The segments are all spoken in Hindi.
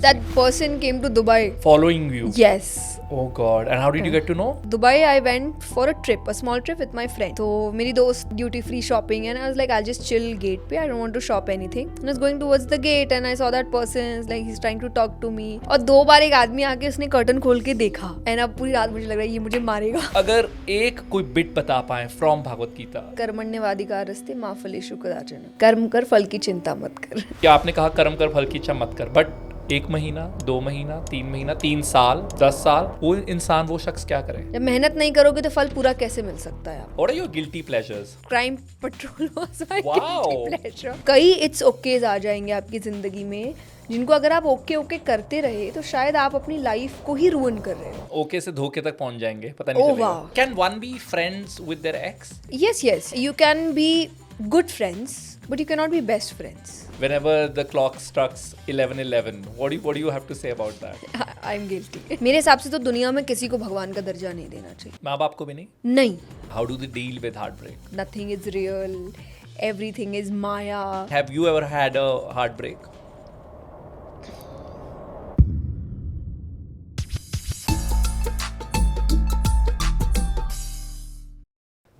That person came to Dubai. Following you? Yes. Oh God. And how did you get to know? Dubai, I went for a trip, a small trip with my friend. So मेरी दोस्त duty free shopping and I was like, I'll just chill gate पे. I don't want to shop anything. And I was going towards the gate and I saw that person like he's trying to talk to me. और 2 बार एक आदमी आके उसने कर्टन खोल के देखा. And अब पूरी रात मुझे लग रहा है ये मुझे मारेगा. अगर एक कोई बिट बता पाए फ्रॉम भगवत गीता. कर्मण्यवाधिकारस्ते मा फलेषु कदाचन. कर्म कर फल की चिंता मत कर. क्या आपने कहा कर्म कर फल की इच्छा मत कर, बट 1 महीना 2 महीना 3 महीना 3 साल 10 साल वो इंसान वो शख्स क्या करे? जब मेहनत नहीं करोगे तो फल पूरा कैसे मिल सकता है? What are your guilty pleasures? Crime petrol was my Wow. Guilty pleasure. कई इट्स ओकेज आ जाएंगे आपकी जिंदगी में जिनको अगर आप ओके करते रहे तो शायद आप अपनी लाइफ को ही रुइन कर रहे हो. ओके से धोखे तक पहुंच जाएंगे, पता नहीं Oh, चलेगा. wow. Can one be friends with their ex? Yes, you can be good friends, but you cannot be best friends. Whenever the clock strikes 11:11, what do you have to say about that? I'm guilty. मेरे हिसाब से तो दुनिया में किसी को भगवान का दर्जा नहीं देना चाहिए. माँ बाप को भी नहीं? नहीं. How do they deal with heartbreak? Nothing is real. Everything is Maya. Have you ever had a heartbreak?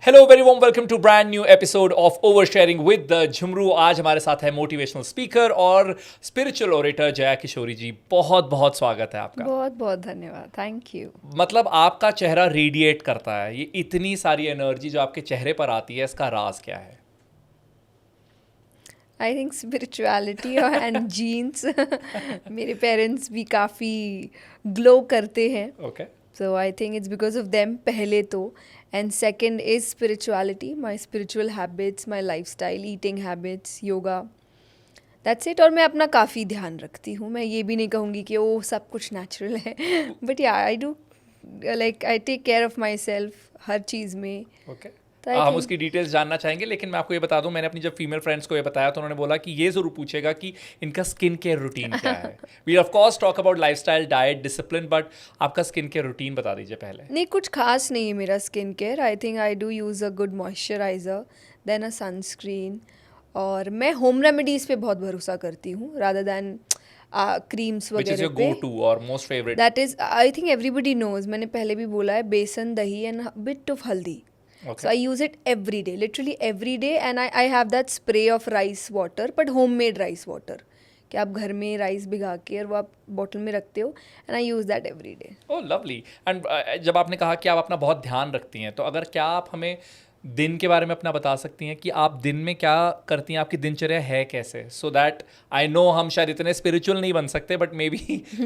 Hello very warm welcome to brand new episode of oversharing with the Jhumroo. आज हमारे साथ है मोटिवेशनल स्पीकर और स्पिरिचुअल ओरेटर जया किशोरी जी. बहुत बहुत स्वागत है आपका. बहुत बहुत धन्यवाद. Thank you. मतलब आपका चेहरा रेडिएट करता है. ये इतनी सारी एनर्जी जो आपके चेहरे पर आती है, इसका राज क्या है? I think spirituality and genes. मेरे पेरेंट्स भी काफ़ी ग्लो करते हैं. Okay. So I think it's because of them पहले तो, and second is spirituality, my spiritual habits, my lifestyle, eating habits, yoga. That's it. और मैं अपना काफ़ी ध्यान रखती हूँ. मैं ये भी नहीं कहूँगी कि वो सब कुछ नेचुरल है, but yeah, I do like I take care of myself हर चीज़ में. ओके. तो I हम think- उसकी डिटेल्स जानना चाहेंगे, लेकिन मैं आपको ये बता दूं, मैंने अपनी जब फीमेल फ्रेंड्स को ये बताया तो उन्होंने बोला कि ये जरूर पूछेगा कि इनका स्किन केयर रूटीन क्या है. We of course talk about lifestyle, diet, discipline, but आपका स्किन केयर रूटीन बता दीजिए पहले. नहीं, कुछ खास नहीं है मेरा skin care. I think I do use a good moisturiser, then a sunscreen. और मैं होम रेमेडीज़ पे बहुत भरोसा करती हूँ rather than creams which is वगैरह योर पे. गो टू और most favourite? That is I think everybody knows. मैंने पहले भी बोला है, बेसन, दही एंड बिट ऑफ हल्दी. So I use it every day, literally every day, and I have that spray of rice water, but homemade rice water. कि आप घर में राइस भिगा के और वो आप बॉटल में रखते हो, and I use that every day. Oh lovely. And जब आपने कहा कि आप अपना बहुत ध्यान रखती हैं, तो अगर क्या आप हमें दिन के बारे में अपना बता सकती हैं कि आप दिन में क्या करती हैं, आपकी दिनचर्या है कैसे, सो दैट आई नो हम शायद इतने स्पिरिचुअल नहीं बन सकते, बट मे बी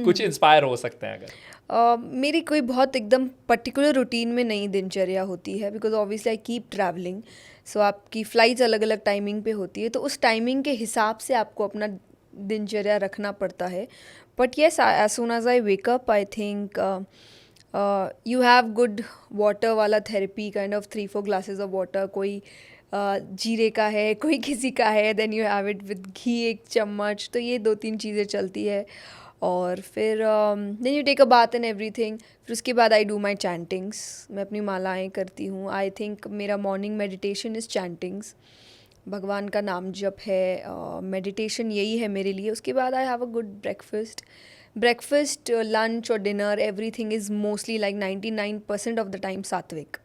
कुछ इंस्पायर हो सकते हैं अगर. मेरी कोई बहुत एकदम पर्टिकुलर रूटीन में नहीं दिनचर्या होती है, because obviously I keep travelling. So आपकी फ़्लाइट्स अलग अलग टाइमिंग पे होती है, तो उस टाइमिंग के हिसाब से आपको अपना दिनचर्या रखना पड़ता है. But yes, as soon as I wake up, I think you have good water वाला therapy, kind of 3-4 glasses of water. कोई जीरे का है, कोई किसी का है, then you have it with ghee 1 चम्मच. तो ये 2-3 चीज़ें चलती है. और फिर then you take a bath and everything. फिर उसके बाद आई डू माई चैंटिंग्स. मैं अपनी मालाएँ करती हूँ. आई थिंक मेरा मॉर्निंग मेडिटेशन इज़ चैंटिंग्स. भगवान का नाम जप है, मेडिटेशन यही है मेरे लिए. उसके बाद I have a good breakfast, lunch और dinner, everything is mostly like 99% of the time sattvic.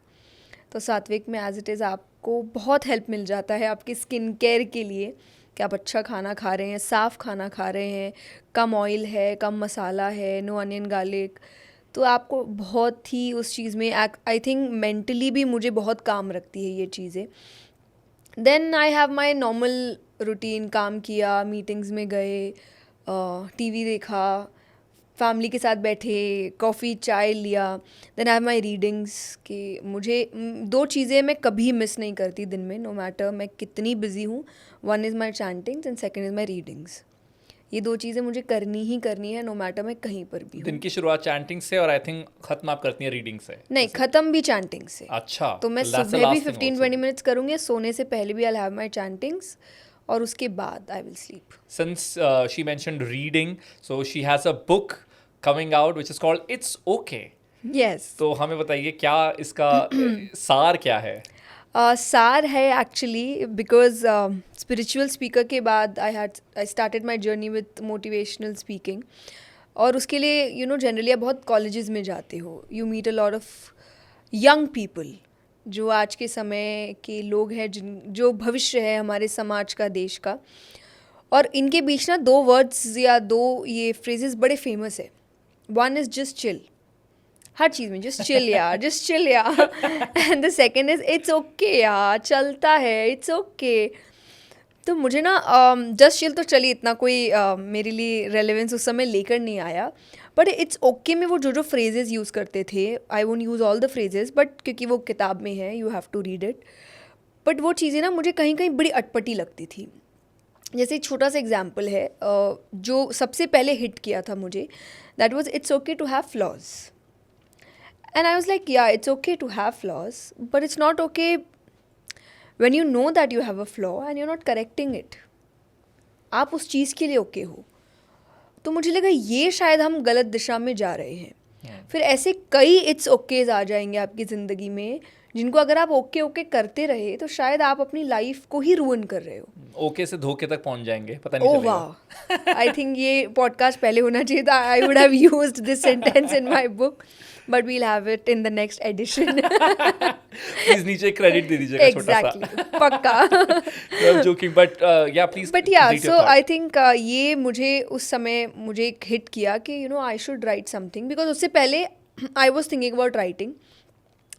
तो सात्विक में एज इट इज़ आपको बहुत हेल्प मिल जाता है आपकी स्किन केयर के लिए कि आप अच्छा खाना खा रहे हैं, साफ़ खाना खा रहे हैं, कम ऑयल है, कम मसाला है, नो अनियन गार्लिक. तो आपको बहुत ही उस चीज़ में आई थिंक मेंटली भी मुझे बहुत काम रखती है ये चीज़ें. Then I have my normal routine. काम किया, मीटिंग्स में गए, टीवी देखा, फैमिली के साथ बैठे, कॉफ़ी चाय लिया. Then I have my readings. कि मुझे 2 चीज़ें मैं कभी मिस नहीं करती दिन में, नो मैटर मैं कितनी बिजी हूँ. 1 is my chantings and 2nd is my readings. ये 2 चीज़ें मुझे करनी ही करनी है, नो मैटर मैं कहीं पर भी हूँ. दिन की शुरुआत चैंटिंग से और आई थिंक खत्म आप करती हैं रीडिंग से? नहीं, ख़त्म भी चैंटिंग से. अच्छा. तो मैं that's the सुबह भी last thing 15-20 also. मिनट्स करूँगी. सोने से पहले भी आई हैव माई चैंटिंग्स और उसके बाद I will sleep. Since she mentioned reading, so she has a book coming out which is called It's Okay. Yes. तो हमें बताइए क्या इसका सार क्या है? सार है एक्चुअली, बिकॉज स्पिरिचुअल स्पीकर के बाद आई started my journey with motivational speaking. और उसके लिए जनरली आप बहुत कॉलेजेस में जाते हो, you meet a lot of young people जो आज के समय के लोग हैं, जो भविष्य है हमारे समाज का, देश का. और इनके बीच ना दो वर्ड्स या दो ये फ्रेजेस बड़े फेमस है. वन इज़ जस्ट चिल, हर चीज़ में जस्ट चिल यार, जस्ट चिल यार. And the second is it's okay यार, चलता है, इट्स ओके. तो मुझे ना जस्ट चिल तो चलिए इतना कोई मेरे लिए रेलेवेंस उस समय लेकर नहीं आया, बट इट्स ओके में वो जो फ्रेजेस यूज़ करते थे, I won't use all the phrases, but क्योंकि वो किताब में है, you have to read it. But वो चीज़ें ना मुझे कहीं कहीं बड़ी अटपटी लगती थी. जैसे एक छोटा सा एग्जाम्पल है जो सबसे पहले हिट किया था मुझे, that was it's okay to have flaws. And I was like, yeah, it's okay to have flaws, but it's not okay when you know that you have a flaw and you're not correcting it. आप उस चीज़ के लिए ओके हो. तो मुझे लगा ये शायद हम गलत दिशा में जा रहे हैं. फिर ऐसे कई इट्स ओकेज आ जाएंगे आपकी ज़िंदगी में, जिनको अगर आप ओके ओके करते रहे तो शायद आप अपनी लाइफ को ही रूइन कर रहे हो. ओके से धोखे तक पहुंच जाएंगे, पता नहीं चलेगा. वाह, आई थिंक ये पॉडकास्ट पहले होना चाहिए था. I would have used this sentence in my book, but we'll have it in the next edition. Please नीचे क्रेडिट दे दीजिएगा छोटा सा. एग्जैक्टली, पक्का. Joking, but yeah please. But yeah so I think ये मुझे उस समय मुझे एक हिट किया कि I should write something, because उससे पहले I was thinking about writing.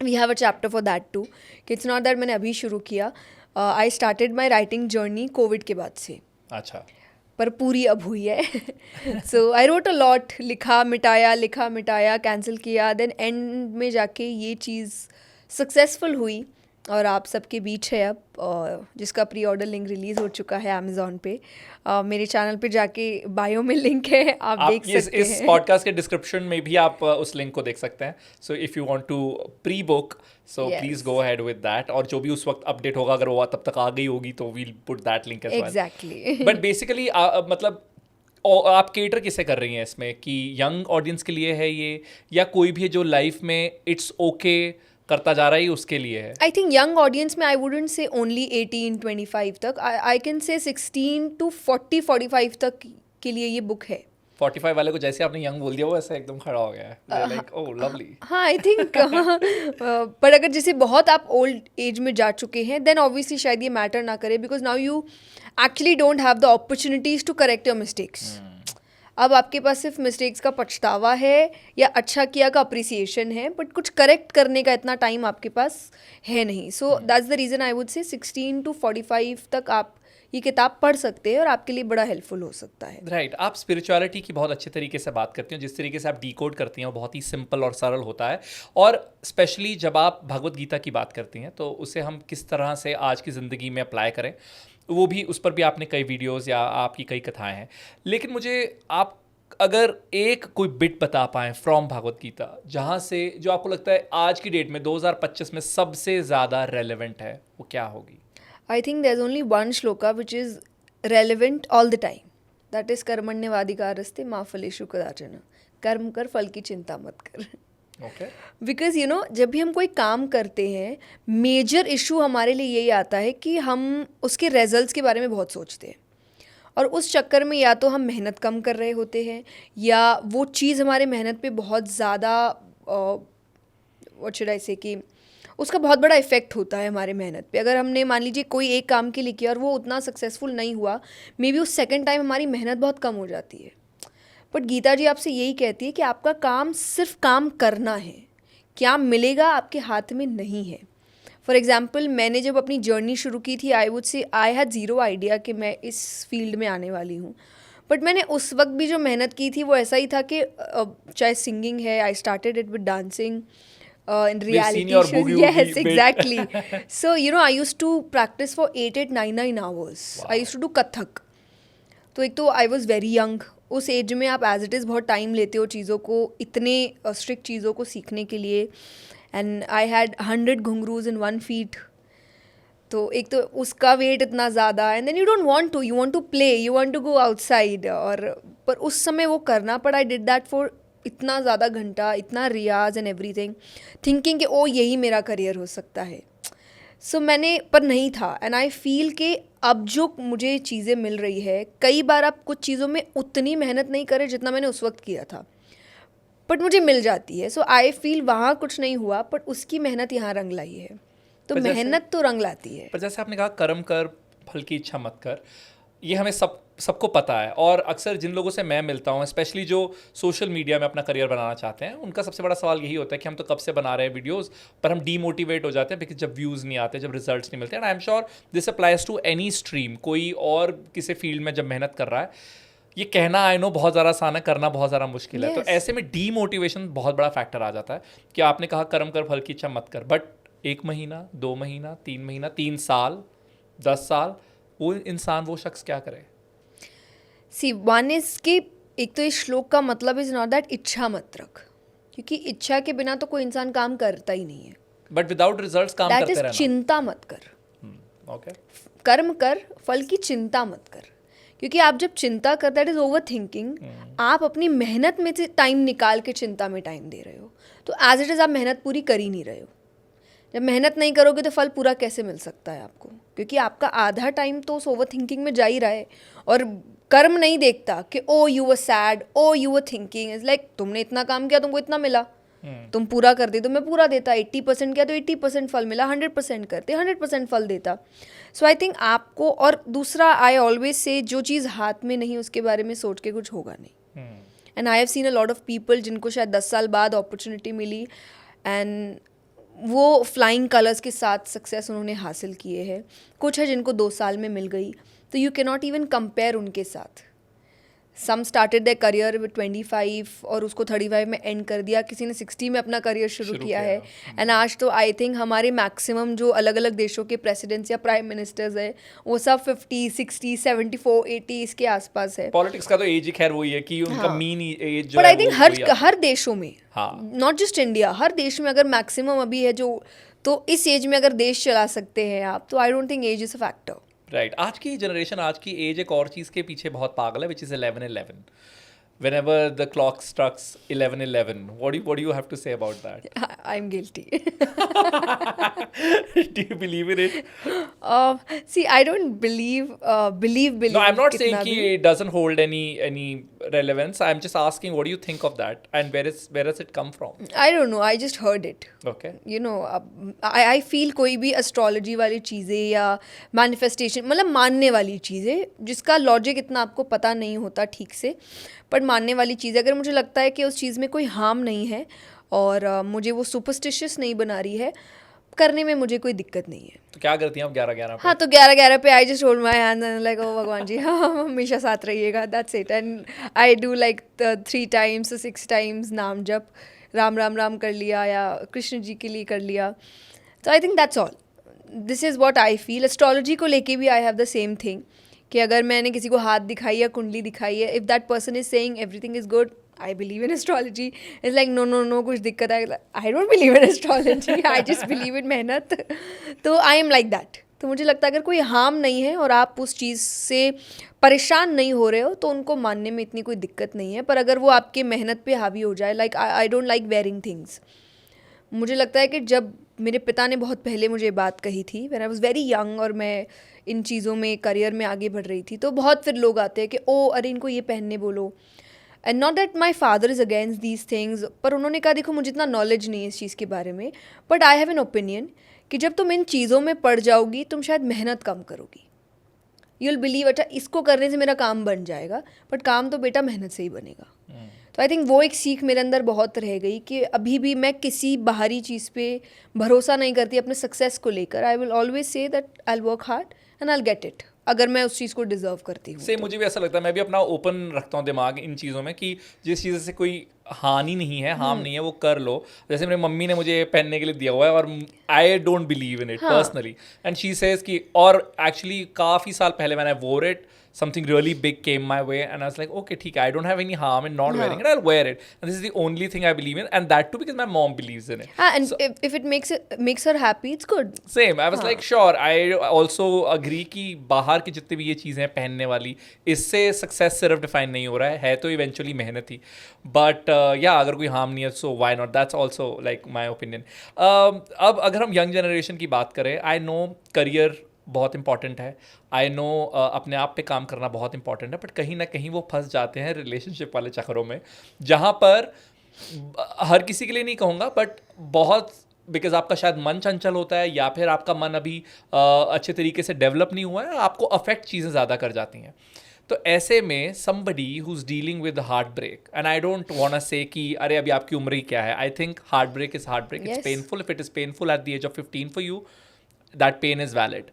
We have a chapter for that too, कि इट्स नॉट दैट मैंने अभी शुरू किया. I started my writing journey covid के बाद से. अच्छा. पर पूरी अब हुई है. सो आई रोट अ लॉट, लिखा मिटाया, कैंसिल किया, देन एंड में जाके ये चीज़ सक्सेसफुल हुई और आप सबके बीच है अब, जिसका प्री ऑर्डर लिंक रिलीज़ हो चुका है अमेज़ॉन पे. मेरे चैनल पे जाके बायो में लिंक है, आप देख सकते हैं. इस पॉडकास्ट के डिस्क्रिप्शन में भी आप उस लिंक को देख सकते हैं. So if you want to pre book, so please go ahead with that. और जो भी उस वक्त अपडेट होगा, अगर वो तब तक आ गई होगी, तो we'll put that link as well. Exactly. But basically मतलब आप केटर किसे कर रही हैं इसमें, कि यंग ऑडियंस के लिए है ये, या कोई भी जो लाइफ में इट्स ओके करता जा रहा है उसके लिए है? आई थिंक यंग ऑडियंस में आई वुडेंट से ओनली 18-25 तक, आई कैन से 16 to 40-45 तक के लिए ये बुक है. 45 वाले को जैसे आपने यंग बोल दिया वो ऐसे एकदम खड़ा हो गया है. Like oh lovely. हाँ, आई थिंक. पर अगर जैसे बहुत आप ओल्ड एज में जा चुके हैं, देन ऑब्वियसली शायद ये मैटर ना करे, because now you actually don't have the opportunities to correct your mistakes. अब आपके पास सिर्फ मिस्टेक्स का पछतावा है या अच्छा किया का अप्रिसिएशन है, बट कुछ करेक्ट करने का इतना टाइम आपके पास है नहीं. So that's the reason I would say 16 to 45 तक आप ये किताब पढ़ सकते हैं और आपके लिए बड़ा हेल्पफुल हो सकता है. राइट. आप स्पिरिचुअलिटी की बहुत अच्छे तरीके से बात करती हैं, जिस तरीके से आप डिकोड करती हैं वो बहुत ही सिंपल और सरल होता है. और स्पेशली जब आप भगवत गीता की बात करती हैं तो उसे हम किस तरह से आज की ज़िंदगी में अप्लाई करें, वो भी, उस पर भी आपने कई वीडियोस या आपकी कई कथाएं हैं. लेकिन मुझे आप अगर एक कोई बिट बता पाएँ फ्रॉम भगवत गीता, जहाँ से जो आपको लगता है आज की डेट में 2025 में सबसे ज़्यादा रेलेवेंट है, वो क्या होगी? I think there's only one shloka which is relevant all the time. That is कर्मण्यवाधिकारस्ते मा फलेषु कदाचन. कर्म कर, फल की चिंता मत कर. ओके. बिकॉज जब भी हम कोई काम करते हैं, मेजर इशू हमारे लिए यही आता है कि हम उसके रिजल्ट्स के बारे में बहुत सोचते हैं, और उस चक्कर में या तो हम मेहनत कम कर रहे होते हैं, या वो चीज़ हमारे मेहनत पे बहुत ज़्यादा व्हाट शुड आई से कि उसका बहुत बड़ा इफेक्ट होता है हमारे मेहनत पे. अगर हमने मान लीजिए कोई एक काम के लिए किया और वो उतना सक्सेसफुल नहीं हुआ, मे बी उस सेकंड टाइम हमारी मेहनत बहुत कम हो जाती है. बट गीता जी आपसे यही कहती है कि आपका काम सिर्फ काम करना है, क्या मिलेगा आपके हाथ में नहीं है. फॉर एग्ज़ाम्पल, मैंने जब अपनी जर्नी शुरू की थी, I would say I had zero idea कि मैं इस फील्ड में आने वाली हूँ. बट मैंने उस वक्त भी जो मेहनत की थी वो ऐसा ही था कि चाहे सिंगिंग है, I started it with dancing in reality shows. Yes, exactly. So I used to practice for 8, 9 hours. Wow. I used to do Kathak. तो एक तो I was very young. उस एज में आप एज इट इज़ बहुत टाइम लेते हो चीज़ों को, इतने स्ट्रिक्ट चीज़ों को सीखने के लिए. एंड आई हैड 100 घुंघरूज इन 1 feet. तो एक तो उसका वेट इतना ज़्यादा, and then you don't want to, you want to play, you want to go outside. और पर उस समय वो करना पड़ा. आई डिड दैट फॉर इतना ज़्यादा घंटा, इतना रियाज एंड एवरीथिंग, थिंकिंग कि ओ यही मेरा करियर हो सकता है. सो मैंने पर नहीं था, एंड आई फील कि अब जो मुझे चीज़ें मिल रही है, कई बार आप कुछ चीज़ों में उतनी मेहनत नहीं करें जितना मैंने उस वक्त किया था, बट मुझे मिल जाती है। सो आई फील वहाँ कुछ नहीं हुआ, बट उसकी मेहनत यहाँ रंग लाई है। तो पर जैसे- मेहनत तो रंग लाती है। पर जैसे आपने कहा कर्म कर फल की इच्छा मत कर, ये हमें सबको पता है। और अक्सर जिन लोगों से मैं मिलता हूँ, स्पेशली जो सोशल मीडिया में अपना करियर बनाना चाहते हैं, उनका सबसे बड़ा सवाल यही होता है कि हम तो कब से बना रहे हैं वीडियोस, पर हम डीमोटिवेट हो जाते हैं बिकॉज जब व्यूज़ नहीं आते, जब रिजल्ट्स नहीं मिलते। And I am sure this applies to any stream. कोई और किसी फील्ड में जब मेहनत कर रहा है, ये कहना आई नो बहुत ज़्यादा आसान है, करना बहुत ज़्यादा मुश्किल है। तो Yes. ऐसे में डीमोटिवेशन बहुत बड़ा फैक्टर आ जाता है कि आपने कहा कर्म कर फल की इच्छा मत कर, बट 1 महीना, 2 महीना, 3 महीना, 3 साल, 10 साल, वो इंसान, वो शख्स क्या करे? सी वन इज कि एक तो इस श्लोक का मतलब इज नॉट दैट इच्छा मत रख, क्योंकि इच्छा के बिना तो कोई इंसान काम करता ही नहीं है। बट विदाउट रिजल्ट्स काम दैट करते इज रहना। चिंता मत कर, ओके। कर्म कर, फल की चिंता मत कर। क्योंकि आप जब चिंता कर, दैट इज ओवर थिंकिंग। आप अपनी मेहनत में से टाइम निकाल के चिंता में टाइम दे रहे हो, तो एज इट इज़ आप मेहनत पूरी कर ही नहीं रहे हो। जब मेहनत नहीं करोगे तो फल पूरा कैसे मिल सकता है आपको? क्योंकि आपका आधा टाइम तो उस ओवर थिंकिंग में जा ही रहा है। और कर्म नहीं देखता कि oh you were sad, oh you were thinking, is like तुमने इतना काम किया, तुमको इतना मिला, तुम पूरा कर दे तो मैं पूरा देता, 80% किया तो 80% फल मिला, 100% करते 100% फल देता। सो आई थिंक आपको, और दूसरा आई ऑलवेज से, जो चीज़ हाथ में नहीं उसके बारे में सोच के कुछ होगा नहीं। And I have seen a lot of people जिनको शायद 10 साल बाद अपॉर्चुनिटी मिली, एंड वो फ्लाइंग कलर्स के साथ सक्सेस उन्होंने हासिल किए हैं। कुछ है जिनको 2 साल में मिल गई, तो you can not even compare उनके साथ। सम स्टार्टेड देयर करियर विद 25 और उसको 35 में एंड कर दिया, किसी ने 60 में अपना करियर शुरू किया है। एंड आज तो आई थिंक हमारे मैक्सिमम जो अलग अलग देशों के प्रेसिडेंट्स या प्राइम मिनिस्टर्स है, वो सब 50, 60, 74, 80 इसके आसपास है। पॉलिटिक्स का तो एज ही खैर वही है कि उनका हाँ। मीन एज जो बट है आई थिंक वो वही आता है। हर देशों में, हाँ। नॉट जस्ट इंडिया, हर देश में अगर मैक्सिमम अभी है जो, तो इस एज में अगर देश चला सकते हैं आप, तो I don't think age is a factor. Right. आज की जनरेशन, आज की एज एक और चीज़ के पीछे बहुत पागल है, which is 11-11। Whenever the clock strikes 11:11, what do you have to say about that? I'm guilty. Do you believe in it? See, I don't believe. No, I'm not saying कितना कि भी। it doesn't hold any relevance. I'm just asking, what do you think of that, and where does it come from? I don't know. I just heard it. Okay. You know, I feel कोई भी एस्ट्रोलॉजी वाली चीज़ें या मैनिफेस्टेशन, मतलब मानने वाली चीज़ें जिसका लॉजिक इतना आपको पता नहीं होता ठीक से, बट मानने वाली चीज़, अगर मुझे लगता है कि उस चीज़ में कोई हार्म नहीं है और मुझे वो सुपरस्टिशियस नहीं बना रही है, करने में मुझे कोई दिक्कत नहीं है। तो क्या करती हैं आप 11-11 पे? हाँ, तो 11-11 पे I just hold my hand and like, oh भगवान जी, हाँ हमेशा साथ रहिएगा, that's it. And I do like 3 times 6 times नाम जप, राम राम राम कर लिया या कृष्ण जी के लिए कर लिया। तो I think that's all, this is what I feel. Astrology को लेके भी I have the same thing कि अगर मैंने किसी को हाथ दिखाई या कुंडली दिखाई है, if that person is saying everything is good, I believe in astrology. Is like no no no, कुछ दिक्कत है, I don't believe in astrology, I just believe in मेहनत। तो आई एम लाइक दैट। तो मुझे लगता है अगर कोई हार्म नहीं है और आप उस चीज़ से परेशान नहीं हो रहे हो, तो उनको मानने में इतनी कोई दिक्कत नहीं है। पर अगर वो आपके मेहनत पे हावी हो जाए, like I don't like wearing things. मुझे लगता है कि जब मेरे पिता ने बहुत पहले मुझे बात कही थी, when I was very young, और मैं इन चीज़ों में करियर में आगे बढ़ रही थी, तो बहुत फिर लोग आते हैं कि ओ अरे इनको ये पहनने बोलो। And not that my father is against these things, पर उन्होंने कहा देखो मुझे इतना नॉलेज नहीं है इस चीज़ के बारे में, but I have an opinion कि जब तुम इन चीज़ों में पड़ जाओगी, तुम शायद मेहनत कम करोगी। यू विल बिलीव, अच्छा इसको करने से मेरा काम बन जाएगा, बट काम तो बेटा मेहनत से ही बनेगा। तो आई थिंक वो एक सीख मेरे अंदर बहुत रह गई कि अभी भी मैं किसी बाहरी चीज़ पे भरोसा नहीं करती अपने सक्सेस को लेकर। I will always say that I will work hard and I will get it, अगर मैं उस चीज़ को डिजर्व करती हूँ। से मुझे भी ऐसा लगता है, मैं भी अपना ओपन रखता हूँ दिमाग इन चीज़ों में कि जिस चीज़ से कोई हानि नहीं है, हार्म नहीं है, वो कर लो। जैसे मेरी मम्मी ने मुझे पहनने के लिए दिया हुआ है और I don't believe in it personally, and she says कि, और एक्चुअली काफ़ी साल पहले मैंने वोर it, something really big came my way and I was like, okay, ठीक है, I don't have any harm in not wearing it, I'll wear it, and this is the only thing I believe in, and that too because my mom believes in it. And so, if it makes her happy, it's good. Same, I was like sure, I also agree कि बाहर की जितनी भी ये चीज़ें पहनने वाली, इससे सक्सेस सिर्फ डिफाइन नहीं हो रहा है तो इवेंचुअली मेहनत ही, बट या अगर कोई हार्म नहीं है so why not, that's also like my opinion. अब अगर हम यंग जनरेशन की बात करें, आई नो करियर बहुत इंपॉर्टेंट है, आई नो अपने आप पे काम करना बहुत इंपॉर्टेंट है, बट कहीं ना कहीं वो फंस जाते हैं रिलेशनशिप वाले चक्करों में, जहाँ पर हर किसी के लिए नहीं कहूँगा बट बहुत, बिकॉज आपका शायद मन चंचल होता है या फिर आपका मन अभी अच्छे तरीके से डेवलप नहीं हुआ है, आपको अफेक्ट चीज़ें ज़्यादा कर जाती हैं. तो ऐसे में somebody who's dealing with heartbreak, and I don't want to say कि अरे अभी आपकी उम्र ही क्या है, I think heartbreak is heartbreak. It's Yes. painful. If it is painful at the age of 15 for you, that pain is valid.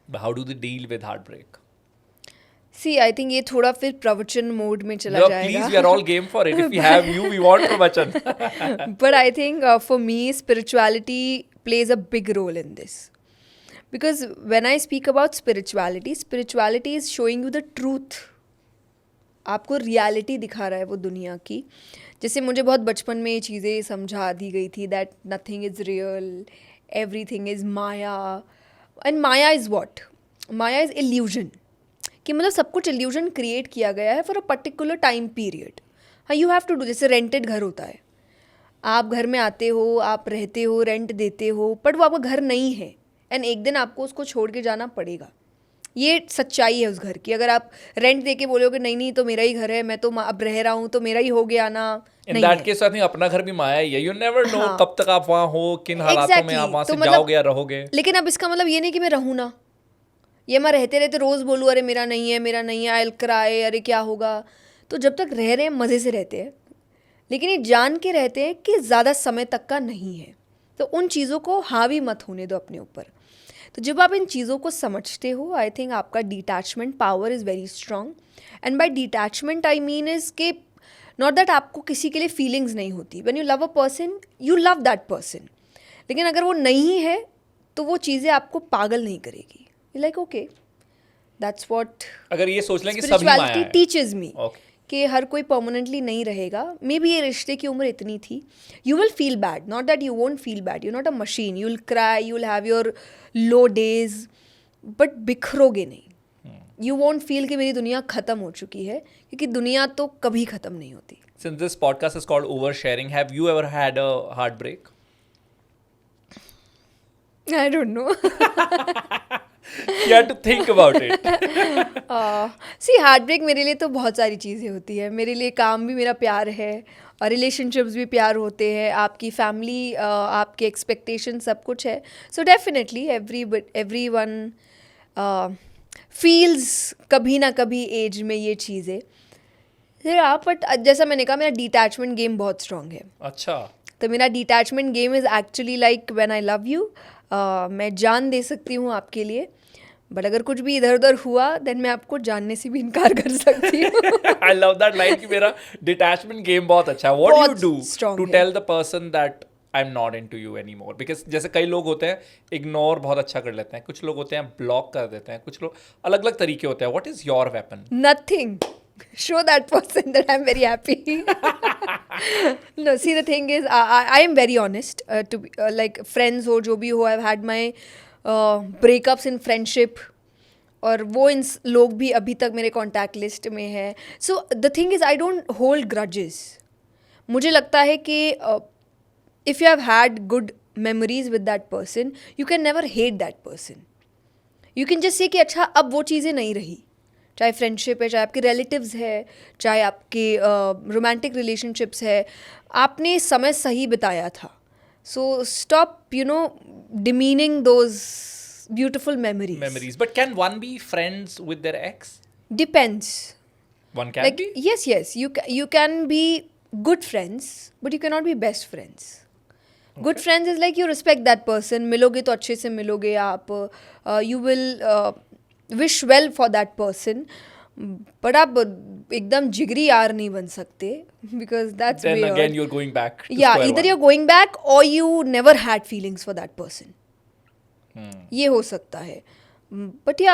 But how do they deal with heartbreak? See I think ये थोड़ा फिर प्रवचन मोड में चला No, जाएगा. please, we are all game for it. If we have you, we want pravachan. But I think for me, spirituality plays a big role in this. Because when I speak about spirituality, spirituality is showing you the truth. आपको रियलिटी दिखा रहा है वो दुनिया की. जैसे मुझे बहुत बचपन में ये चीज़ें समझा दी गई थी that nothing is real, everything is Maya. And Maya is what? Maya is illusion. कि मतलब सब कुछ इल्यूजन क्रिएट किया गया है for a particular time period. हाँ, यू हैव टू डू. जैसे रेंटेड घर होता है, आप घर में आते हो, आप रहते हो, रेंट देते हो, बट वो आपका घर नहीं है एंड एक दिन आपको उसको छोड़ के जाना पड़ेगा. ये सच्चाई है उस घर की. अगर आप रेंट दे के बोलोगे नहीं नहीं तो मेरा ही घर है, मैं तो अब रह रहा हूँ तो मेरा ही हो गया ना, In नहीं that है. case, I think अपना घर भी माया ही है. You never know हाँ. कब तक आप वहाँ हो, किन हालातों में Exactly. आप वहाँ तो से मतलब- जाओगे या रहोगे. लेकिन अब इसका मतलब ये नहीं कि मैं रहूँ ना, ये मैं रहते रहते रोज़ बोलूँ अरे मेरा नहीं है, मेरा नहीं है, आई विल क्राई, अरे क्या होगा. तो जब तक रह रहे हैं मज़े से रहते हैं, लेकिन ये जान के रहते हैं कि ज़्यादा समय तक का नहीं है. तो उन चीज़ों को हावी मत होने दो अपने ऊपर. तो जब आप इन चीज़ों को समझते हो, आई थिंक आपका detachment power is very strong. And by detachment I mean is के नॉट दैट आपको किसी के लिए फीलिंग्स नहीं होती. When you love a person, you love that person. लेकिन अगर वो नहीं है तो वो चीज़ें आपको पागल नहीं करेगी. लाइक ओके, दैट्स व्हाट अगर ये सोच लें कि सभी माया स्पिरिचुअलिटी है. टीचेज मी Okay. कि हर कोई परमानेंटली नहीं रहेगा. मे बी ये रिश्ते की उम्र इतनी थी. You will feel bad, not that you won't feel bad, you not a machine. You will cry, you will have your low days, but बिखरोगे नहीं. यू वोंट फील कि मेरी दुनिया ख़त्म हो चुकी है, क्योंकि दुनिया तो कभी ख़त्म नहीं होती. Since this podcast is called Oversharing, have you ever had a heartbreak? I don't know. You had to think about it. See heartbreak मेरे लिए तो बहुत सारी चीज़ें होती है. मेरे लिए काम भी मेरा प्यार है और रिलेशनशिप्स भी प्यार होते हैं, आपकी फैमिली, आपके एक्सपेक्टेशन, सब कुछ है. So definitely every one feels कभी ना कभी एज में ये चीज़ें. बट जैसा मैंने कहा, मेरा डिटैचमेंट गेम बहुत स्ट्रांग है. अच्छा. तो मेरा detachment game is actually like when I love you, मैं जान दे सकती हूँ आपके लिए, बट अगर कुछ भी इधर उधर हुआ देन मैं आपको जानने से भी इनकार कर सकती हूँ. I love that line कि मेरा detachment game बहुत अच्छा है. What do you बहुत do strong to है. tell the person that I'm not into you anymore? Because जैसे कई लोग होते हैं ignore बहुत अच्छा कर लेते हैं, कुछ लोग होते हैं block कर देते हैं, कुछ लोग अलग अलग तरीके होते हैं. What is your weapon? Nothing. Show that person that I'm very happy. No, see the thing is, I am very honest. To be, like friends हो, जो भी हो, I've had my breakups in friendship. और वो लोग भी अभी तक मेरे कॉन्टैक्ट लिस्ट में है. So the thing is I don't hold grudges. मुझे लगता है कि if you have had good memories with that person, you can never hate that person. You can just say कि अच्छा अब वो चीज़ें नहीं रही, चाहे फ्रेंडशिप है, चाहे आपके रिलेटिव्स है, चाहे आपके रोमांटिक रिलेशनशिप्स है, आपने समय सही बिताया था. So stop demeaning those beautiful memories. But can one be friends with their ex? Depends. One can Like be? yes, you can be good friends, but you cannot be best friends. Good friends is like you respect that person. मिलोगे तो अच्छे से मिलोगे आप. You will wish well for that person. But आप एकदम जिगरी यार नहीं बन सकते, because that's Then weird. again you're going back to Yeah, square either one. you're going back or you never had feelings for that person. ये हो सकता है. बट या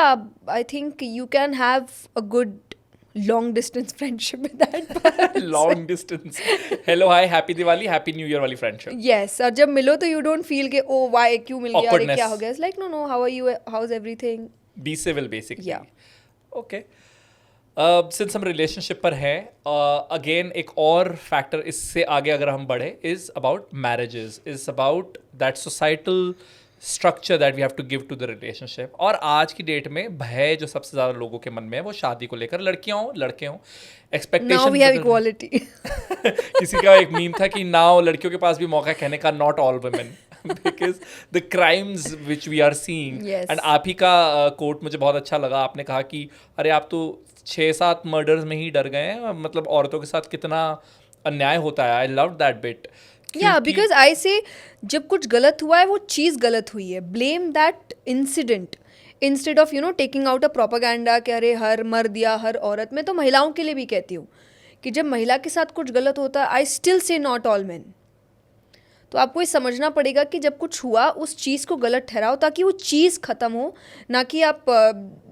आई think you can have a good long distance friendship with that. Long distance. Hello, hi, happy Diwali, happy New Year वाली friendship. यस, और जब मिलो तो यू डोंट फील के ओ वाई क्यों मिल गया, अरे Awkwardness. क्या हो गया. Like no how are you, how is everything. Be civil basically. Yeah. Okay. Since हम रिलेशनशिप पर है, अगेन एक और फैक्टर इससे आगे अगर हम बढ़े is about marriages, is about that societal structure that we have to give to the relationship. और आज की डेट में भय जो सबसे ज़्यादा लोगों के मन में है वो शादी को लेकर, लड़कियां हो लड़के हों, now expectation we have equality. किसी का एक मीम था कि नाउ लड़कियों के पास भी मौका है कहने का not all women, because the crimes which we are seeing. Yes. And आप ही का कोट मुझे बहुत अच्छा लगा. आपने कहा कि अरे आप तो 6-7 मर्डर्स में ही डर गए हैं, मतलब औरतों के साथ कितना अन्याय होता है. I love that bit. या बिकॉज आई से जब कुछ गलत हुआ है वो चीज़ गलत हुई है, blame that incident instead of taking out a propaganda कि अरे हर मर्द या हर औरत. मैं तो महिलाओं के लिए भी कहती हूँ कि जब महिला के साथ कुछ गलत होता है, I still say not all main. तो आपको ये समझना पड़ेगा कि जब कुछ हुआ उस चीज़ को गलत ठहराओ ताकि वो चीज़ ख़त्म हो, ना कि आप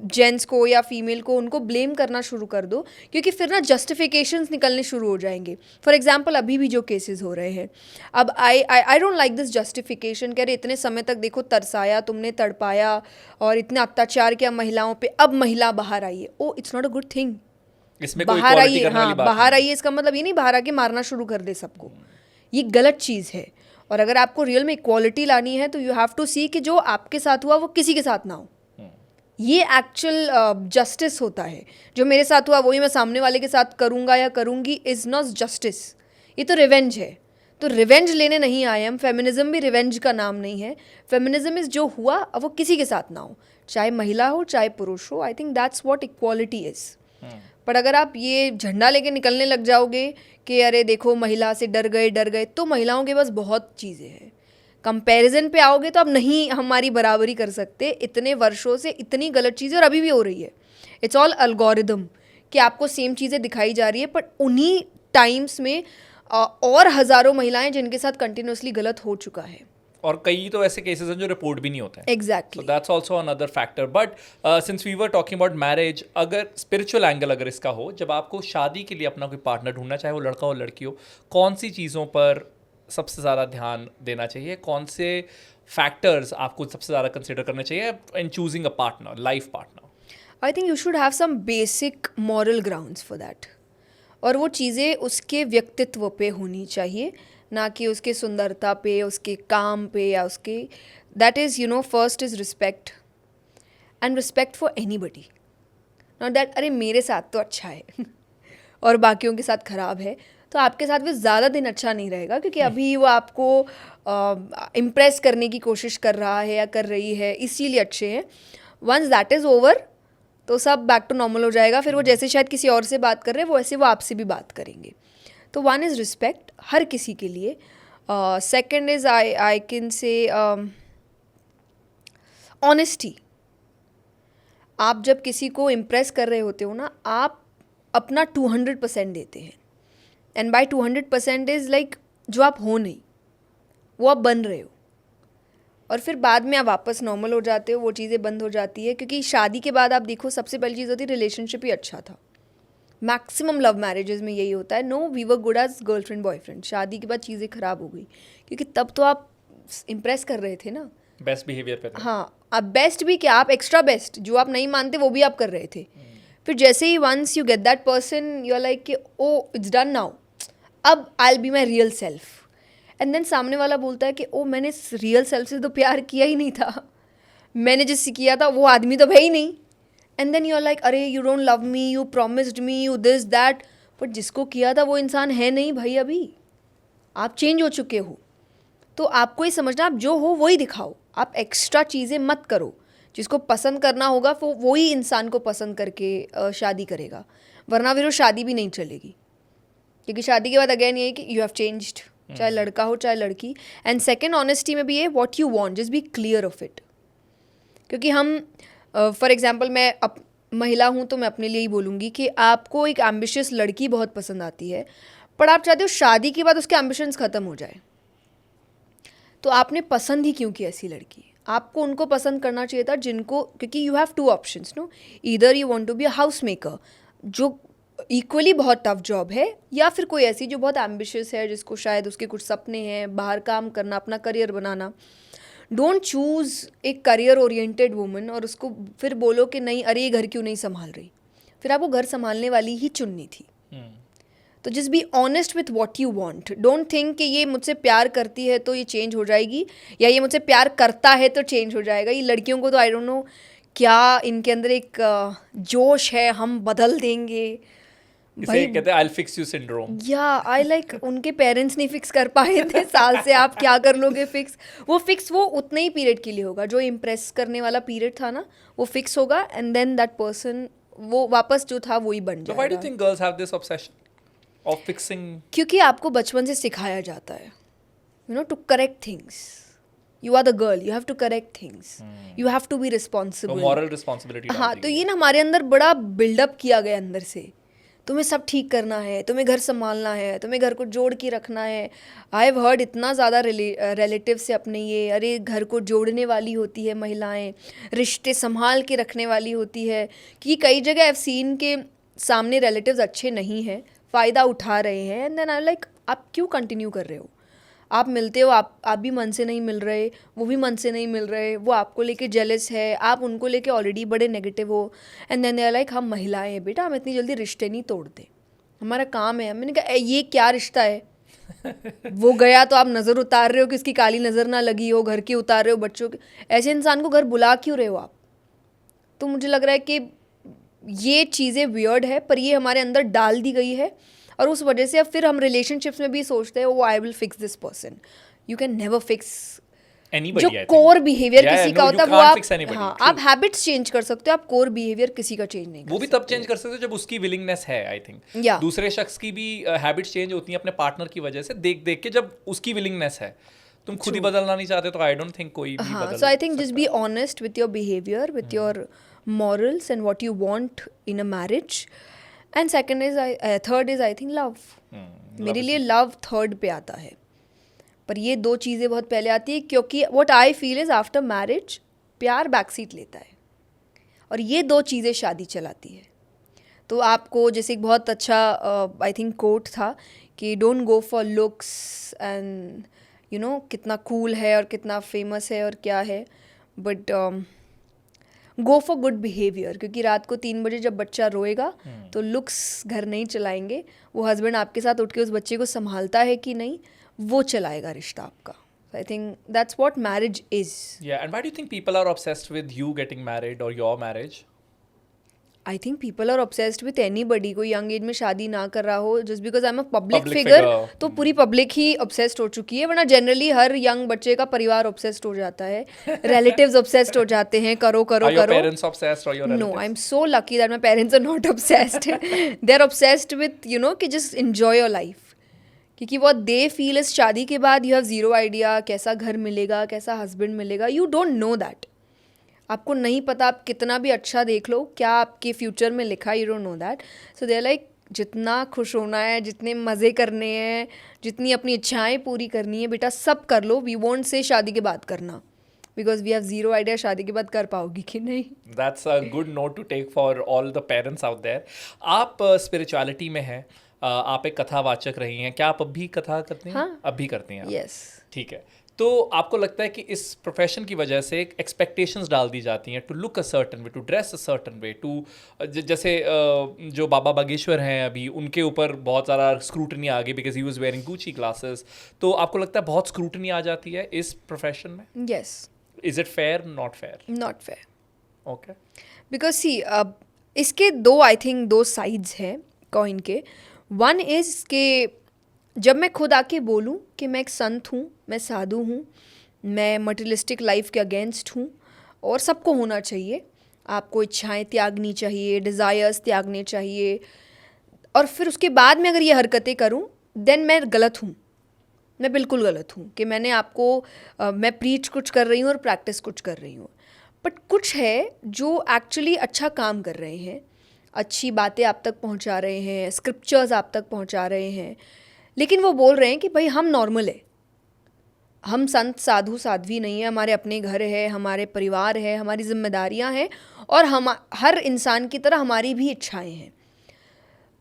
जेंट्स को या फीमेल को उनको ब्लेम करना शुरू कर दो, क्योंकि फिर ना जस्टिफिकेशंस निकलने शुरू हो जाएंगे. फॉर एग्जांपल अभी भी जो केसेस हो रहे हैं, अब I don't like this justification. कह रहे इतने समय तक देखो तरसाया तुमने, तड़पाया और इतना अत्याचार किया महिलाओं पे, अब महिला बाहर आई है. Oh it's not a good thing. इसमें कोई बाहर equality आइए, करने वाली हाँ बात बाहर नहीं. आइए इसका मतलब ये नहीं बाहर आके मारना शुरू कर दे सबको. ये गलत चीज़ है. और अगर आपको रियल में इक्वालिटी लानी है तो यू हैव टू सी कि जो आपके साथ हुआ वो किसी के साथ ना हो. ये एक्चुअल जस्टिस होता है. जो मेरे साथ हुआ वही मैं सामने वाले के साथ करूँगा या करूँगी इज़ नॉट जस्टिस. ये तो रिवेंज है. तो रिवेंज लेने नहीं आए हम. फेमिनिज्म भी रिवेंज का नाम नहीं है. फेमिनिज्म इज़ जो हुआ अब वो किसी के साथ ना हो, चाहे महिला हो चाहे पुरुष हो. I think that's what equality is. पर अगर आप ये झंडा लेके निकलने लग जाओगे कि अरे देखो महिला से डर गए, तो महिलाओं के पास बहुत चीज़ें हैं. कंपैरिजन पे आओगे तो आप नहीं हमारी बराबरी कर सकते. इतने वर्षों से इतनी गलत चीज़ें और अभी भी हो रही है. इट्स ऑल अल्गोरिदम कि आपको सेम चीज़ें दिखाई जा रही है, बट उन्हीं टाइम्स में और हज़ारों महिलाएं जिनके साथ कंटिन्यूसली गलत हो चुका है. और कई तो ऐसे केसेस हैं जो रिपोर्ट भी नहीं होते हैं. Exactly. So that's also another factor. But since we were talking about marriage, अगर spiritual angle अगर इसका हो, जब आपको शादी के लिए अपना कोई पार्टनर ढूंढना, चाहे वो लड़का हो लड़की हो, कौन सी चीज़ों पर सबसे ज़्यादा ध्यान देना चाहिए, कौन से फैक्टर्स आपको सबसे ज़्यादा कंसिडर करने चाहिए in choosing a partner, life partner? I think you should have some basic moral grounds for that. और वो चीज़ें उसके व्यक्तित्व पे होनी चाहिए, ना कि उसके सुंदरता पे, उसके काम पे या उसके. That is first is respect. And respect for anybody. Not that अरे मेरे साथ तो अच्छा है और बाकियों के साथ ख़राब है, तो आपके साथ भी ज़्यादा दिन अच्छा नहीं रहेगा, क्योंकि अभी वो आपको इम्प्रेस करने की कोशिश कर रहा है या कर रही है, इसीलिए अच्छे हैं. वंस दैट इज़ ओवर तो सब बैक टू नॉर्मल हो जाएगा. फिर वो जैसे शायद किसी और से बात कर रहे हैं वो ऐसे वो आपसे भी बात करेंगे. तो वन इज़ रिस्पेक्ट हर किसी के लिए. Second is I can say honesty. आप जब किसी को इम्प्रेस कर रहे होते हो ना, आप अपना 200% देते हैं. एंड बाय 200% इज़ लाइक जो आप हो नहीं वो आप बन रहे हो. और फिर बाद में आप वापस नॉर्मल हो जाते हो, वो चीज़ें बंद हो जाती है. क्योंकि शादी के बाद आप देखो सबसे पहली चीज़ होती है रिलेशनशिप ही अच्छा था. मैक्सिमम लव मैरिजेस में यही होता है. No we were good as girlfriend boyfriend. शादी के बाद चीज़ें ख़राब हो गई, क्योंकि तब तो आप इम्प्रेस कर रहे थे ना. बेस्ट बिहेवियर पे थे. हाँ, आप बेस्ट भी क्या, आप एक्स्ट्रा बेस्ट जो आप नहीं मानते वो भी आप कर रहे थे. फिर जैसे ही once you get that person you are like कि ओ इट्स डन नाउ, अब I will be my real self. And then सामने वाला बोलता है कि ओ मैंने रियल सेल्फ से तो प्यार किया ही नहीं था, मैंने जिससे किया था वो आदमी तो है ही नहीं. And then you are like अरे you don't love me, you promised me, you this that. But जिसको किया था वो इंसान है नहीं भाई. अभी आप चेंज हो चुके हो. तो आपको ही समझना, आप जो हो वही दिखाओ. आप एक्स्ट्रा चीज़ें मत करो. जिसको पसंद करना होगा वो वही इंसान को पसंद करके शादी करेगा, वरना फिर वो शादी भी नहीं चलेगी. क्योंकि शादी के बाद अगेन ये है कि यू हैव चेंज्ड, चाहे लड़का हो चाहे लड़की. एंड सेकेंड ऑनेस्टी में भी ये what you want, just be clear of it. क्योंकि हम फॉर एग्जांपल मैं महिला हूँ तो मैं अपने लिए ही बोलूँगी कि आपको एक एम्बिशियस लड़की बहुत पसंद आती है, पर आप चाहते हो शादी के बाद उसके एम्बिशंस ख़त्म हो जाए. तो आपने पसंद ही क्यों की ऐसी लड़की? आपको उनको पसंद करना चाहिए था जिनको, क्योंकि you have two options no, either you want to be a house maker जो इक्वली बहुत टफ जॉब है, या फिर कोई ऐसी जो बहुत एम्बिशियस है जिसको शायद उसके कुछ सपने हैं, बाहर काम करना, अपना करियर बनाना. डोंट चूज़ एक करियर ओरिएंटेड वुमन और उसको फिर बोलो कि नहीं अरे ये घर क्यों नहीं संभाल रही. फिर आपको घर संभालने वाली ही चुननी थी। हम्म, तो just be honest with what you want. Don't think कि ये मुझसे प्यार करती है तो ये चेंज हो जाएगी, या ये मुझसे प्यार करता है तो चेंज हो जाएगा। ये लड़कियों को तो आई डोंट नो क्या इनके अंदर एक जोश है, हम बदल देंगे इसे भाई। कहते हैं I will fix you syndrome. या आई लाइक उनके पेरेंट्स नहीं फिक्स कर पाए थे साल से, आप क्या कर लोगे फिक्स। वो फिक्स वो उतने ही पीरियड के लिए होगा, जो इम्प्रेस करने वाला पीरियड था ना वो फिक्स होगा, एंड देन दैट पर्सन वो वापस जो था वही बन So why do you जाएगा। think girls have this obsession of fixing? क्योंकि आपको बचपन से सिखाया जाता है, you know, to correct things. You are the girl, you have to correct things, you have to be तो रिस्पॉन्सिबल। moral responsibility हाँ, डाल तो दी ये ना हमारे अंदर बड़ा बिल्डअप किया गया अंदर से, तुम्हें सब ठीक करना है, तुम्हें घर संभालना है, तुम्हें घर को जोड़ के रखना है। आई हैव हर्ड इतना ज़्यादा रिलेटिव से अपने ये, अरे घर को जोड़ने वाली होती है महिलाएं, रिश्ते संभाल के रखने वाली होती है, कि कई जगह आई सीन के सामने रिलेटिव्स अच्छे नहीं हैं, फ़ायदा उठा रहे हैं, एंड देन आई लाइक आप क्यों कंटिन्यू कर रहे हो। आप मिलते हो, आप भी मन से नहीं मिल रहे, वो भी मन से नहीं मिल रहे, वो आपको लेके जेलस है, आप उनको लेके ऑलरेडी बड़े नेगेटिव हो, and then they are like हम महिलाएं हैं बेटा, हम इतनी जल्दी रिश्ते नहीं तोड़ते, हमारा काम है। मैंने कहा ये क्या रिश्ता है। वो गया तो आप नज़र उतार रहे हो कि उसकी काली नज़र ना लगी हो, घर की उतार रहे हो, बच्चों की। ऐसे इंसान को घर बुला क्यों रहे हो आप। तो मुझे लग रहा है कि ये चीज़ें वियर्ड है, पर ये हमारे अंदर डाल दी गई है, और उस वजह से अब फिर हम रिलेशनशिप्स में भी सोचते हैं वो I will fix this person. You can never fix anybody, जो I think. Core behaviour Yeah, किसी no, का you होता है वो can't आप, fix anybody. हाँ, True. आप हैबिट्स चेंज कर सकते हो, आप कोर बिहेवियर किसी का चेंज नहीं कर वो भी तब चेंज कर सकते हो जब उसकी विलिंगनेस है, आई थिंक। Yeah. दूसरे शख्स की भी हैबिट्स चेंज होती हैं अपने पार्टनर की वजह से, देख देख के। जब उसकी विलिंगनेस है, तुम खुद ही बदलना नहीं चाहते, तो आई डोंट थिंक कोई भी हाँ। बदल so I think just be honest with your behaviour, with your morals and what you want in a marriage. And second is third is I think love. मेरे लिए लव थर्ड पे आता है, पर ये दो चीज़ें बहुत पहले आती है, क्योंकि what I feel is after marriage प्यार बैक सीट लेता है, और ये दो चीज़ें शादी चलाती है। तो आपको जैसे एक बहुत अच्छा आई थिंक कोट था कि don't go for looks and you know कितना कूल है और कितना फेमस है और क्या है, but go for good behaviour. क्योंकि रात को 3 बजे जब बच्चा रोएगा तो लुक्स घर नहीं चलाएंगे, वो हस्बैंड आपके साथ उठ के उस बच्चे को संभालता है कि नहीं, वो चलाएगा रिश्ता आपका। I think that's what marriage is. Yeah, and why do you think people are obsessed with you getting married or your marriage? I think people are obsessed with anybody. कोई यंग एज में शादी ना कर रहा हो just because I am a public Public figure, figure. तो पूरी पब्लिक ही ऑब्सेस्ड हो चुकी है। वरना जनरली हर यंग बच्चे का परिवार ऑब्सेस्ड हो जाता है, रिलेटिव्स ऑब्सेस्ड हो जाते हैं, करो करो Are your करो। parents obsessed or your No, relatives? I'm so lucky that my parents are not obsessed. They're obsessed with, you know, कि just enjoy your life. क्योंकि what they feel is शादी के बाद you have zero idea कैसा घर मिलेगा, कैसा हस्बैंड मिलेगा। You don't know that. आपको नहीं पता, आप कितना भी अच्छा देख लो, क्या आपके फ्यूचर में लिखा है, you don't know that. So they are like जितना खुश होना है, जितने मज़े करने हैं, जितनी अपनी इच्छाएं पूरी करनी है बेटा सब कर लो। वी वोंट से शादी के बाद करना, because we have zero idea शादी के बाद कर पाओगी कि नहीं। That's a good note to take for all the parents out there. आप स्पिरिचुअलिटी में हैं, आप एक कथावाचक रही हैं, क्या आप अब भी कथा करती हैं? हाँ। अब भी करती हैं आप? यस। ठीक है। तो आपको लगता है कि इस प्रोफेशन की वजह से एक एक्सपेक्टेशंस डाल दी जाती हैं to look a certain way, to dress a certain way, to जैसे जो बाबा बागेश्वर हैं अभी, उनके ऊपर बहुत सारा स्क्रूटनी आ गई because he was wearing Gucci glasses. तो आपको लगता है बहुत स्क्रूटनी आ जाती है इस प्रोफेशन में? Yes. Is it fair, not fair? Not fair. Okay. Because see अब इसके दो आई थिंक दो साइड्स हैं कॉइन के। वन इज़ के जब मैं खुद आके बोलूं कि मैं एक संत हूँ, मैं साधु हूँ, मैं मटेरियलिस्टिक लाइफ के अगेंस्ट हूँ और सबको होना चाहिए, आपको इच्छाएं त्यागनी चाहिए, डिज़ायर्स त्यागने चाहिए, और फिर उसके बाद में अगर ये हरकतें करूँ देन मैं गलत हूँ, मैं बिल्कुल गलत हूँ कि मैंने आपको मैं प्रीच कुछ कर रही हूँ और प्रैक्टिस कुछ कर रही हूँ। बट कुछ है जो एक्चुअली अच्छा काम कर रहे हैं, अच्छी बातें आप तक पहुँचा रहे हैं, स्क्रिप्चर्स आप तक पहुँचा रहे हैं, लेकिन वो बोल रहे हैं कि भाई हम नॉर्मल है, हम संत साधु साध्वी नहीं है, हमारे अपने घर है, हमारे परिवार है, हमारी जिम्मेदारियां हैं, और हम हर इंसान की तरह हमारी भी इच्छाएं हैं।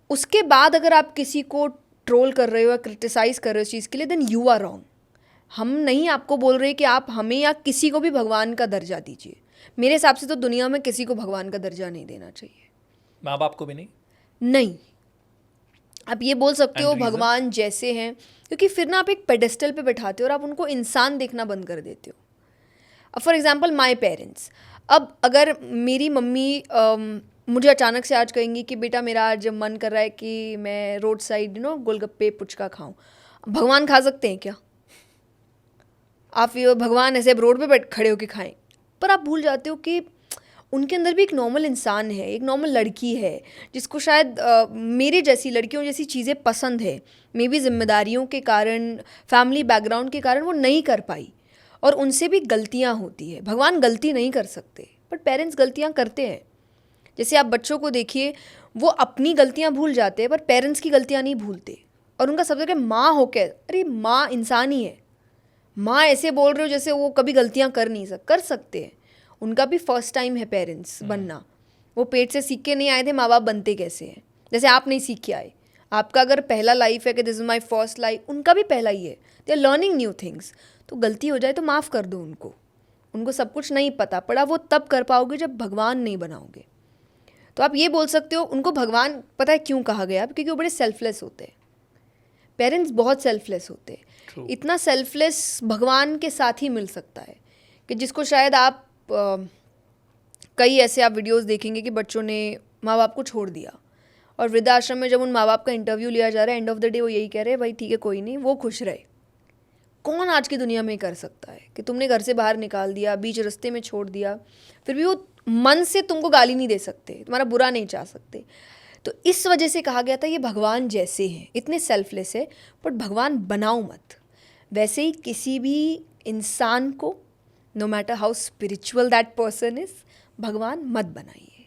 उसके बाद अगर आप किसी को ट्रोल कर रहे हो या क्रिटिसाइज़ कर रहे हो इस चीज़ के लिए, देन यू आर रॉन्ग। हम नहीं आपको बोल रहे कि आप हमें या किसी को भी भगवान का दर्जा दीजिए। मेरे हिसाब से तो दुनिया में किसी को भगवान का दर्जा नहीं देना चाहिए। माँ बाप को भी नहीं? नहीं, आप ये बोल सकते And हो reason? भगवान जैसे हैं, क्योंकि फिर ना आप एक पेडेस्टल पे बैठाते हो और आप उनको इंसान देखना बंद कर देते हो. अब फॉर एग्जांपल माय पेरेंट्स, अब अगर मेरी मम्मी मुझे अचानक से आज कहेंगी कि बेटा मेरा आज मन कर रहा है कि मैं रोड साइड गोलगप्पे पुचका खाऊं, भगवान खा सकते हैं क्या? आप ये भगवान ऐसे रोड पे बैठ खड़े होके खाएं? पर आप भूल जाते हो कि उनके अंदर भी एक नॉर्मल इंसान है, एक नॉर्मल लड़की है जिसको शायद मेरे जैसी लड़कियों जैसी चीज़ें पसंद है. मे बी जिम्मेदारियों के कारण, फैमिली बैकग्राउंड के कारण वो नहीं कर पाई, और उनसे भी गलतियां होती है. भगवान गलती नहीं कर सकते, बट पेरेंट्स गलतियां करते हैं. जैसे आप बच्चों को देखिए, वो अपनी गलतियां भूल जाते हैं पर पेरेंट्स की गलतियां नहीं भूलते. और उनका सब जगह माँ होके, अरे माँ इंसान ही है. माँ ऐसे बोल रहे हो जैसे वो कभी गलतियां कर सकते हैं. उनका भी फर्स्ट टाइम है पेरेंट्स बनना. वो पेट से सीख के नहीं आए थे, माँ बाप बनते कैसे हैं. जैसे आप नहीं सीख के आए, आपका अगर पहला लाइफ है कि this is my first life, उनका भी पहला ही है. They are learning new things. तो गलती हो जाए तो माफ़ कर दो उनको. उनको सब कुछ नहीं पता पड़ा, वो तब कर पाओगे जब भगवान नहीं बनाओगे. तो आप ये बोल सकते हो उनको भगवान, पता है क्यों कहा गया? क्योंकि वो बड़े सेल्फलेस होते हैं. पेरेंट्स बहुत सेल्फलेस होते हैं. True. इतना सेल्फलेस भगवान के साथ ही मिल सकता है कि जिसको शायद आप कई ऐसे आप वीडियोस देखेंगे कि बच्चों ने माँ बाप को छोड़ दिया, और वृद्धाश्रम में जब उन माँ बाप का इंटरव्यू लिया जा रहा है, एंड ऑफ द डे वो यही कह रहे हैं, भाई ठीक है कोई नहीं, वो खुश रहे. कौन आज की दुनिया में कर सकता है कि तुमने घर से बाहर निकाल दिया, बीच रास्ते में छोड़ दिया, फिर भी वो मन से तुमको गाली नहीं दे सकते, तुम्हारा बुरा नहीं चाह सकते. तो इस वजह से कहा गया था ये भगवान जैसे हैं, इतने सेल्फलेस है. बट भगवान बनाओ मत. वैसे ही किसी भी इंसान को, no matter how spiritual that person is, भगवान मत बनाइए,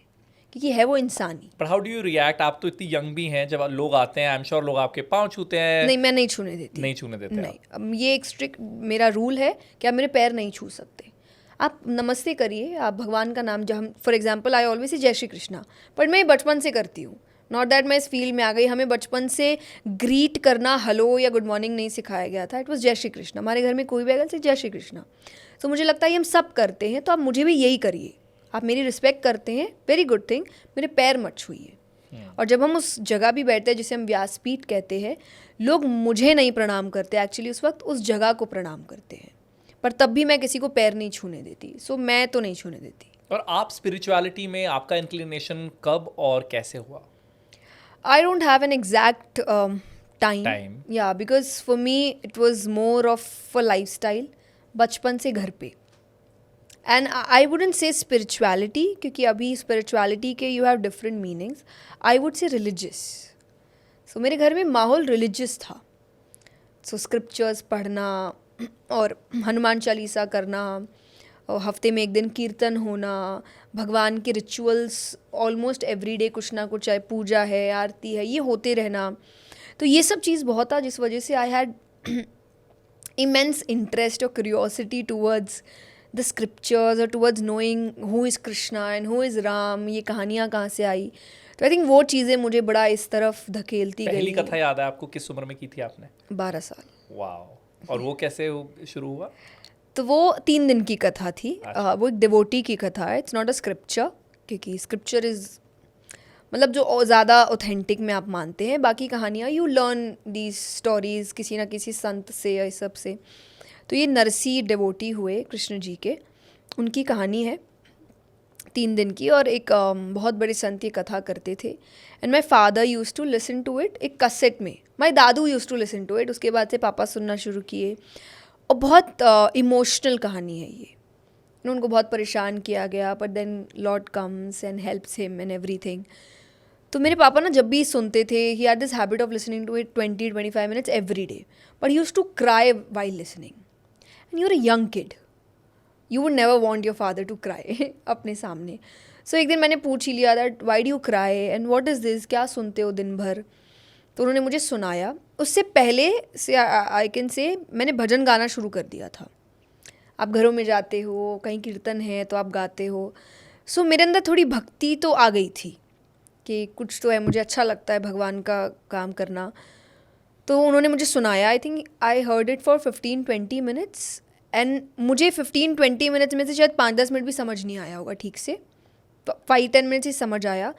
क्योंकि है वो इंसान ही. पर हाउ डू यू रिएक्ट? आप तो इतनी यंग भी हैं, जब लोग आते हैं आई एम श्योर लोग आपके पाँव छूते हैं. नहीं, मैं नहीं छूने देती. नहीं छूने देते नहीं, अब ये एक स्ट्रिक्ट मेरा रूल है कि आप मेरे पैर नहीं छू सकते. आप नमस्ते करिए, आप भगवान का नाम, जब हम for example I always say जय श्री कृष्णा, बट मैं बचपन से करती हूँ. नॉट दैट मैं इस फील्ड में आ गई, हमें बचपन से ग्रीट करना हेलो या गुड मॉर्निंग नहीं सिखाया गया था. इट वॉज जय श्री कृष्णा. हमारे घर में कोई भी आएगा से जय श्री कृष्णा. तो मुझे लगता है ये हम सब करते हैं, तो आप मुझे भी यही करिए. आप मेरी रिस्पेक्ट करते हैं, वेरी गुड थिंग, मेरे पैर मत छूइए. और जब हम उस जगह भी बैठते हैं जिसे हम व्यासपीठ कहते हैं, लोग मुझे नहीं प्रणाम करते, एक्चुअली उस वक्त उस जगह को प्रणाम करते हैं. पर तब भी मैं किसी को पैर नहीं छूने देती. सो मैं तो नहीं छूने देती. और आप स्पिरिचुअलिटी में आपका इंक्लिनेशन कब और कैसे हुआ? I don't have an exact time. Time. Yeah, because for me it was more of a lifestyle. बचपन से घर पे. And I wouldn't say spirituality, क्योंकि अभी spirituality के you have different meanings. I would say religious. So मेरे घर में माहौल religious था. So scriptures पढ़ना और हनुमान चालीसा करना, और हफ्ते में एक दिन कीर्तन होना, भगवान के रिचुअल्स ऑलमोस्ट एवरीडे कुछ ना कुछ, चाहे पूजा है, आरती है, ये होते रहना. तो ये सब चीज़ बहुत था, जिस वजह से आई हैड इमेंस इंटरेस्ट और क्यूरियोसिटी टूवर्ड्स द स्क्रिप्चर्स और towards knowing who is Krishna and who is Ram, ये कहानियाँ कहाँ से आई. तो आई थिंक वो चीज़ें मुझे बड़ा इस तरफ धकेलती गई. पहली कथा याद है आपको? किस उम्र में की थी आपने? 12 साल. वाओ. और वो कैसे शुरू हुआ? तो वो 3 दिन की कथा थी. वो एक डिवोटी की कथा है. इट्स नॉट अ स्क्रिप्चर, क्योंकि स्क्रिप्चर इज़ मतलब जो ज़्यादा ऑथेंटिक में आप मानते हैं. बाकी कहानियाँ यू लर्न दीज स्टोरीज किसी ना किसी संत से या इस सब से. तो ये नरसी डिवोटी हुए कृष्ण जी के, उनकी कहानी है 3 दिन की. और एक बहुत बड़े संत ये कथा करते थे. And my father use to listen to it एक कैसेट में. माई दादू use to listen to it. उसके बाद से पापा सुनना शुरू किए. और बहुत इमोशनल कहानी है ये. उनको बहुत परेशान किया गया, but then lord comes and helps him and everything. तो मेरे पापा ना जब भी सुनते थे, he had this habit of listening to it 20-25 minutes every day, but he use to cry while listening. And you are a young kid, you would never want your father to cry अपने सामने. सो एक दिन मैंने पूछ ही लिया that why do you cry and what is this, क्या सुनते हो दिन भर. तो उन्होंने मुझे सुनाया. उससे पहले से आई कैन से मैंने भजन गाना शुरू कर दिया था. आप घरों में जाते हो, कहीं कीर्तन है तो आप गाते हो. सो मेरे अंदर थोड़ी भक्ति तो आ गई थी कि कुछ तो है, मुझे अच्छा लगता है भगवान का काम करना. तो उन्होंने मुझे सुनाया. आई think I heard it for 15-20 minutes. And मुझे 15-20 minutes में से शायद 5-10 मिनट भी समझ नहीं आया होगा ठीक से. 5-10 minutes ही समझ आया.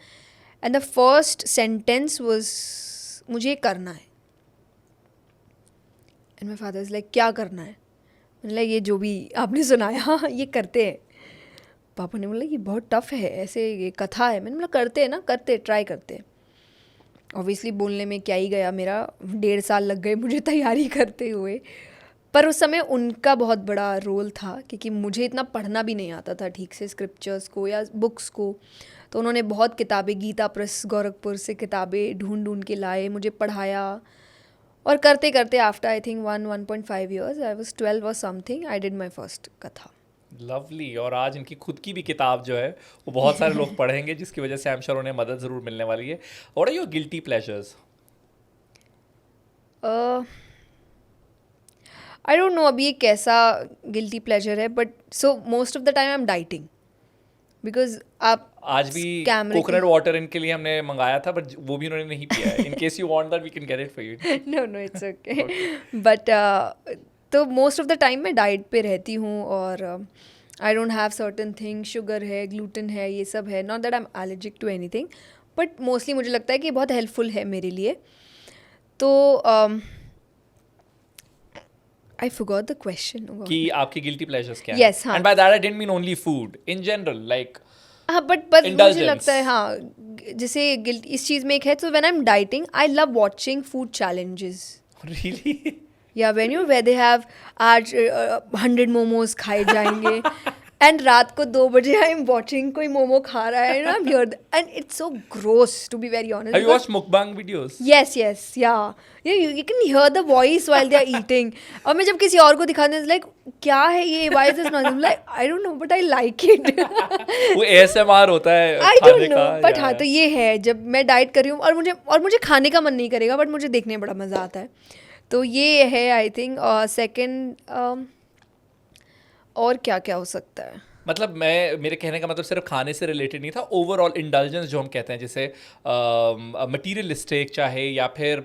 And the first sentence was मुझे ये करना है. And my father is like क्या करना है? मैंने लाइक ये जो भी आपने सुनाया ये करते हैं. पापा ने बोला ये बहुत टफ है, ऐसे ये कथा है. मैंने बोला करते हैं ना, करते ट्राई करते हैं. ऑब्वियसली बोलने में क्या ही गया, मेरा 1.5 साल लग गए मुझे तैयारी करते हुए. पर उस समय उनका बहुत बड़ा रोल था क्योंकि मुझे इतना पढ़ना भी नहीं आता था ठीक से स्क्रिप्चर्स को या बुक्स को. तो उन्होंने बहुत किताबें, गीता प्रेस गोरखपुर से किताबें ढूंढ के लाए, मुझे पढ़ाया. और करते करते after I think 1.5 years, I was 12 और something, I did my first कथा. लवली. और आज इनकी खुद की भी किताब जो है वो बहुत सारे लोग पढ़ेंगे, जिसकी वजह से आई एम श्योर उन्हें मदद ज़रूर मिलने वाली है. What are your guilty pleasures? I don't know अभी ये कैसा गिल्टी प्लेजर है, but so most of the time I am dieting because आप आज भी कैमरे कोकोनट वाटर इनके लिए हमने मंगाया था, बट वो भी उन्होंने नहीं पिया है. In case you want that we can get it for you. No it's okay. But तो मोस्ट ऑफ द टाइम मैं डाइट पे रहती हूँ और I don't have certain thing. Sugar है, ग्लूटेन है, ये सब है. Not that I am allergic to anything, but mostly मुझे लगता है कि ये बहुत हेल्पफुल है मेरे लिए. तो I forgot the question. कि आपके गिल्टी प्लेजर्स क्या Yes, हैं? हाँ. And by that I didn't mean only food. In general, like हाँ बट मुझे Indulgence. लगता है हाँ, जैसे गिल्ट इस चीज़ में एक है. तो when I am dieting I love watching food challenges. really? या when you way they have आज 100 मोमोज खाए जाएंगे एंड रात को 2 बजे आई एम वॉचिंग कोई मोमो खा रहा है and and it's so gross to be very honest. Have you watched mukbang videos? Yes, yeah. You can hear the voice while they are eating. और मैं जब किसी और को दिखाने like क्या है ये, why is this not? I'm like I don't know but I like it. वो ASMR होता है I खाने don't know का. but हाँ, तो ये है जब मैं डाइट कर रही हूँ और मुझे खाने का मन नहीं करेगा बट मुझे देखने में बड़ा मज़ा आता है. तो ये है आई थिंक. सेकेंड और क्या क्या हो सकता है? मतलब मेरे कहने का मतलब सिर्फ खाने से रिलेटेड नहीं था. ओवरऑल इंडल्जेंस जो हम कहते हैं, जैसे मटीरियलिस्टिक चाहे या फिर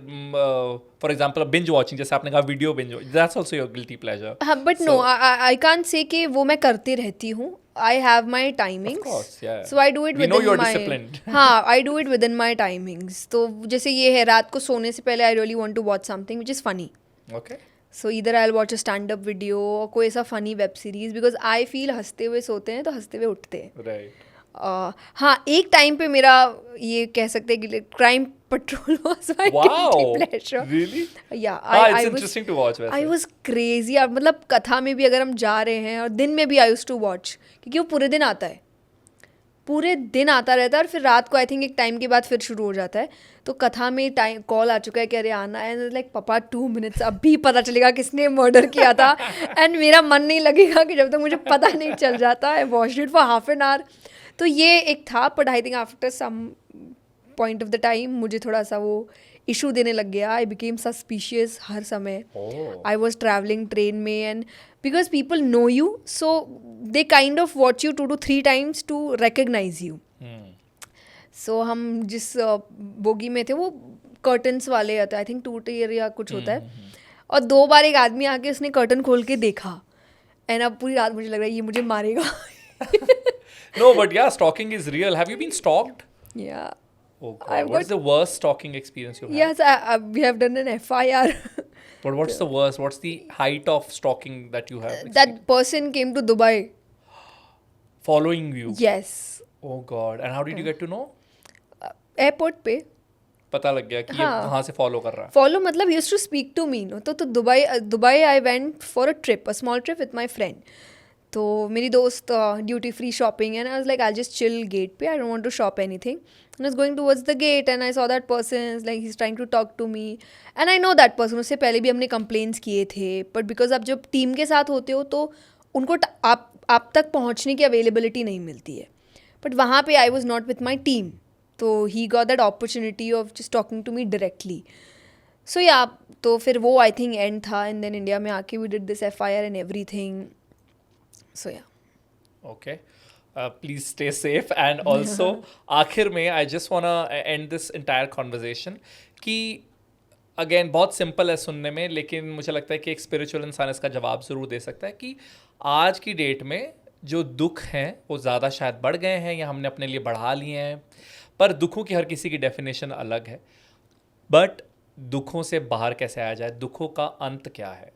फॉर एग्जांपल बिंज वॉचिंग, जैसे आपने कहा video binge, that's also your guilty pleasure. हाँ but no I can't say कि वो मैं करती रहती हूँ. I have my timings. Of course, yeah. So I do it We know within you're my disciplined. हाँ, I do it within my timings. तो जैसे ये है रात को सोने से पहले I really want to watch something which is funny. Okay. So either I'll watch a stand-up video और कोई ऐसा funny web series because I feel हंसते हुए सोते हैं तो हंसते हुए उठते हैं. Right. हाँ एक टाइम पे मेरा ये कह सकते हैं कि crime petrol was my guilty pleasure. Really? Yeah, It's interesting to watch. I was crazy. मतलब कथा में भी अगर हम जा रहे हैं और दिन में भी I used to watch क्योंकि वो पूरे दिन आता है, पूरे दिन आता रहता है और फिर रात को आई थिंक एक टाइम के बाद फिर शुरू हो जाता है. तो कथा में टाइम कॉल आ चुका है कि अरे आना है. लाइक पापा 2 minutes अभी पता चलेगा किसने मर्डर किया था. एंड मेरा मन नहीं लगेगा कि जब तक मुझे पता नहीं चल जाता. I watched it for half an hour. तो ये एक था. But I think after some point of the time मुझे थोड़ा सा वो इशू देने लग गया. आई बिकेम सस्पिशियस हर समय. आई वॉज ट्रैवलिंग ट्रेन में and because people know you so they kind of watch you 2 to 3 times to recognise you. So हम जिस बोगी में थे वो कर्टन्स वाले होते हैं, आई थिंक 2 tier या कुछ होता है. और 2 बार एक आदमी आके उसने कर्टन खोल के देखा एंड अब पूरी रात मुझे लग रहा है ये मुझे मारेगा. No, but yeah, stalking is real. Have you been stalked? Yeah. Oh God. What's the worst stalking experience you've had? Yes, we have done an FIR. But what's the worst? What's the height of stalking that you have? That person came to Dubai. Following you? Yes. Oh God. And how did you get to know? Airport पे पता लग गया कि ये कहाँ से फॉलो कर रहा है. फॉलो मतलब he used to speak to me. No तो Dubai I went for a trip, a small trip with my friend. तो मेरी दोस्त duty free shopping and I was like I just chill gate पे, I don't want to shop anything. And I was going towards the gate and I saw that person like he is trying to talk to me and I know that person. उससे पहले भी हमने कंप्लेंट्स किए थे बट बिकॉज आप जब टीम के साथ होते हो तो उनको आप तक पहुँचने की अवेलेबिलिटी नहीं मिलती है. बट वहाँ पे I was not with my team. तो he got that opportunity of just talking to me directly. So या तो फिर वो आई थिंक एंड था. एंड देन इंडिया में आके we did this FIR and everything. So या Okay. Please stay safe. And also, आखिर में I just wanna end this entire conversation कि again बहुत simple है सुनने में, लेकिन मुझे लगता है कि एक spiritual इंसान इसका जवाब ज़रूर दे सकता है कि आज की डेट में जो दुख हैं वो ज़्यादा शायद बढ़ गए हैं या हमने अपने लिए बढ़ा लिए हैं. पर दुखों की हर किसी की डेफिनेशन अलग है. बट दुखों से बाहर कैसे आया जाए, दुखों का अंत क्या है?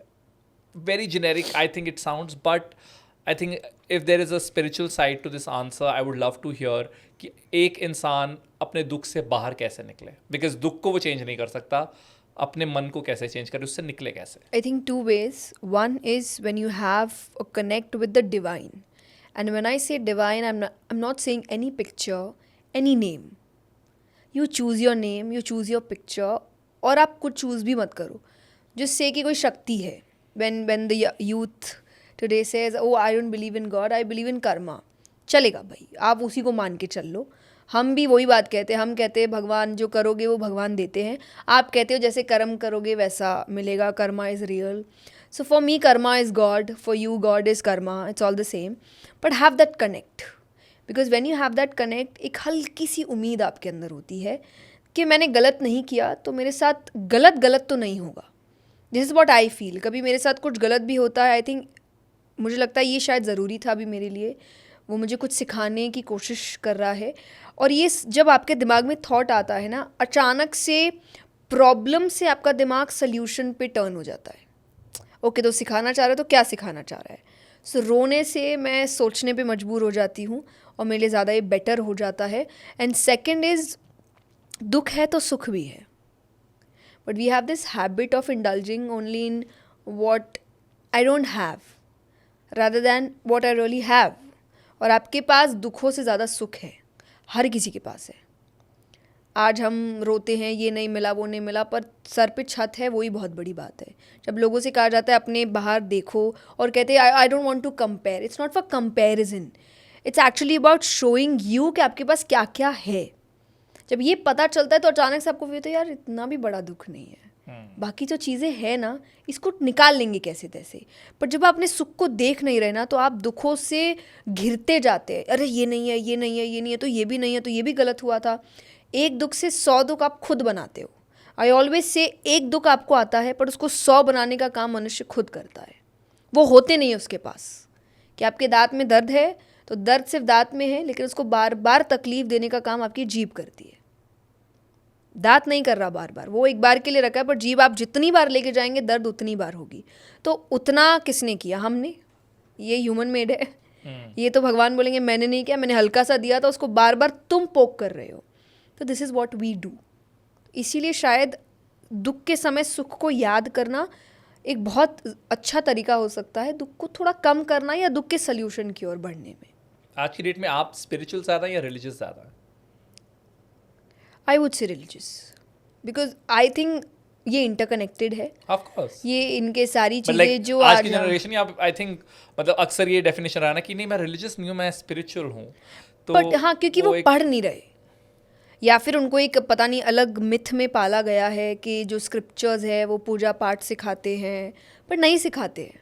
Very generic, I think it sounds, but I think if there is a spiritual side to this answer, I would love to hear कि एक इंसान अपने दुख से बाहर कैसे निकले, बिकॉज दुख को वो चेंज नहीं कर सकता, अपने मन को कैसे चेंज करे, उससे निकले कैसे? I think two ways. One is when you have a connect with the divine. And when I say divine, I'm not saying any picture, any name. You choose your name, you choose your picture, और आप कुछ choose भी मत करो. Just say कि कोई शक्ति है. When the youth today says, oh, I don't believe in God, I believe in karma. चलेगा भाई, आप उसी को मान के चल लो. हम भी वही बात कहते हैं, हम कहते हैं भगवान जो करोगे वो भगवान देते हैं. आप कहते हो जैसे कर्म करोगे वैसा मिलेगा, Karma is real. So for me Karma is God, for you God is Karma, it's all the same. But have that connect, because when you have that connect, एक हल्की सी उम्मीद आपके अंदर होती है कि मैंने गलत नहीं किया तो मेरे साथ गलत तो नहीं होगा. This is what I feel. कभी मेरे साथ कुछ गलत भी होता है, आई थिंक मुझे लगता है ये शायद ज़रूरी था अभी मेरे लिए. वो मुझे कुछ सिखाने की कोशिश कर रहा है. और ये जब आपके दिमाग में थॉट आता है ना, अचानक से प्रॉब्लम से आपका दिमाग सल्यूशन पे टर्न हो जाता है. ओके, तो सिखाना चाह रहा है तो क्या सिखाना चाह रहा है. सो रोने से मैं सोचने पे मजबूर हो जाती हूँ और मेरे लिए ज़्यादा ये बेटर हो जाता है. एंड सेकेंड इज़, दुख है तो सुख भी है. But we have this habit of indulging only in what I don't have rather than what I really have. और आपके पास दुखों से ज़्यादा सुख है, हर किसी के पास है. आज हम रोते हैं ये नहीं मिला वो नहीं मिला, पर सर पे छत है, वही बहुत बड़ी बात है. जब लोगों से कहा जाता है अपने बाहर देखो और कहते हैं I don't want to compare, it's not for comparison, it's actually about showing you कि आपके पास क्या क्या है. जब ये पता चलता है तो अचानक से आपको होता है यार इतना भी बड़ा दुख नहीं है, बाकी जो चीज़ें हैं ना इसको निकाल लेंगे कैसे तैसे. पर जब आप अपने सुख को देख नहीं रहे ना, तो आप दुखों से घिरते जाते हैं. अरे ये नहीं है, ये नहीं है, ये नहीं है, तो ये भी नहीं है, तो ये भी गलत हुआ था. एक दुख से 100 दुख आप खुद बनाते हो. आई ऑलवेज से एक दुख आपको आता है पर उसको 100 बनाने का काम मनुष्य खुद करता है. वो होते नहीं है उसके पास. कि आपके दांत में दर्द है तो दर्द सिर्फ दांत में है, लेकिन उसको बार बार तकलीफ देने का काम आपकी जीभ करती है. दांत नहीं कर रहा बार बार, वो एक बार के लिए रखा है, पर जीभ आप जितनी बार लेके जाएंगे दर्द उतनी बार होगी. तो उतना किसने किया? हमने. ये ह्यूमन मेड है. ये तो भगवान बोलेंगे मैंने नहीं किया, मैंने हल्का सा दिया था, उसको बार बार तुम पोक कर रहे हो. तो this is what we do. इसीलिए शायद दुख के समय सुख को याद करना एक बहुत अच्छा तरीका हो सकता है दुख को थोड़ा कम करना या दुख के सल्यूशन की ओर बढ़ने में. आज की डेट में आप स्पिरिचुअल ज़्यादा या रिलीजियस ज़्यादा? I would say religious, because I think ये इंटरकनेक्टेड है. Of course. ये इनके सारी But चीज़ें like, जो आज आज की जनरेशन ही आप आई थिंक मतलब अक्सर ये डेफिनेशन रहा ना कि नहीं मैं रिलीजियस नहीं हूँ, मैं स्पिरिचुअल हूँ. तो बट हाँ, क्योंकि वो एक- पढ़ नहीं रहे, या फिर उनको एक पता नहीं अलग मिथ में पाला गया है कि जो स्क्रिप्चर्स है वो पूजा पाठ सिखाते हैं, पर नहीं सिखाते हैं.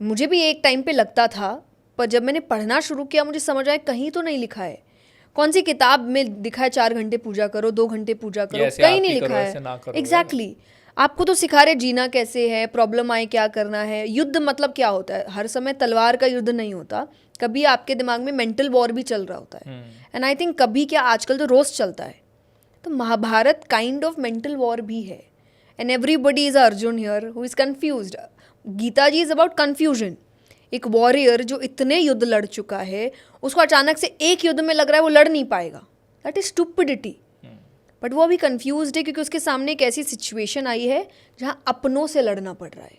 मुझे भी एक टाइम पे लगता था, पर जब मैंने पढ़ना शुरू किया मुझे समझ आया कहीं तो नहीं लिखा है. कौन सी किताब में लिखा है 4 घंटे पूजा करो, 2 घंटे पूजा करो? ऐसे कहीं आरती नहीं करो, लिखा ऐसे ना है. करो, एग्जैक्टली. आपको तो सिखा रहे जीना कैसे है, प्रॉब्लम आए क्या करना है. युद्ध मतलब क्या होता है? हर समय तलवार का युद्ध नहीं होता, कभी आपके दिमाग में मेंटल वॉर भी चल रहा होता है. एंड आई थिंक कभी क्या, आजकल तो रोज चलता है. तो Mahabharat kind of mental war भी है. And everybody is Arjun here who is confused. Gita ji is about confusion. एक वॉरियर जो इतने युद्ध लड़ चुका है, उसको अचानक से एक युद्ध में लग रहा है वो लड़ नहीं पाएगा. That is stupidity. बट वो अभी कन्फ्यूज्ड है क्योंकि उसके सामने एक ऐसी सिचुएशन आई है जहाँ अपनों से लड़ना पड़ रहा है.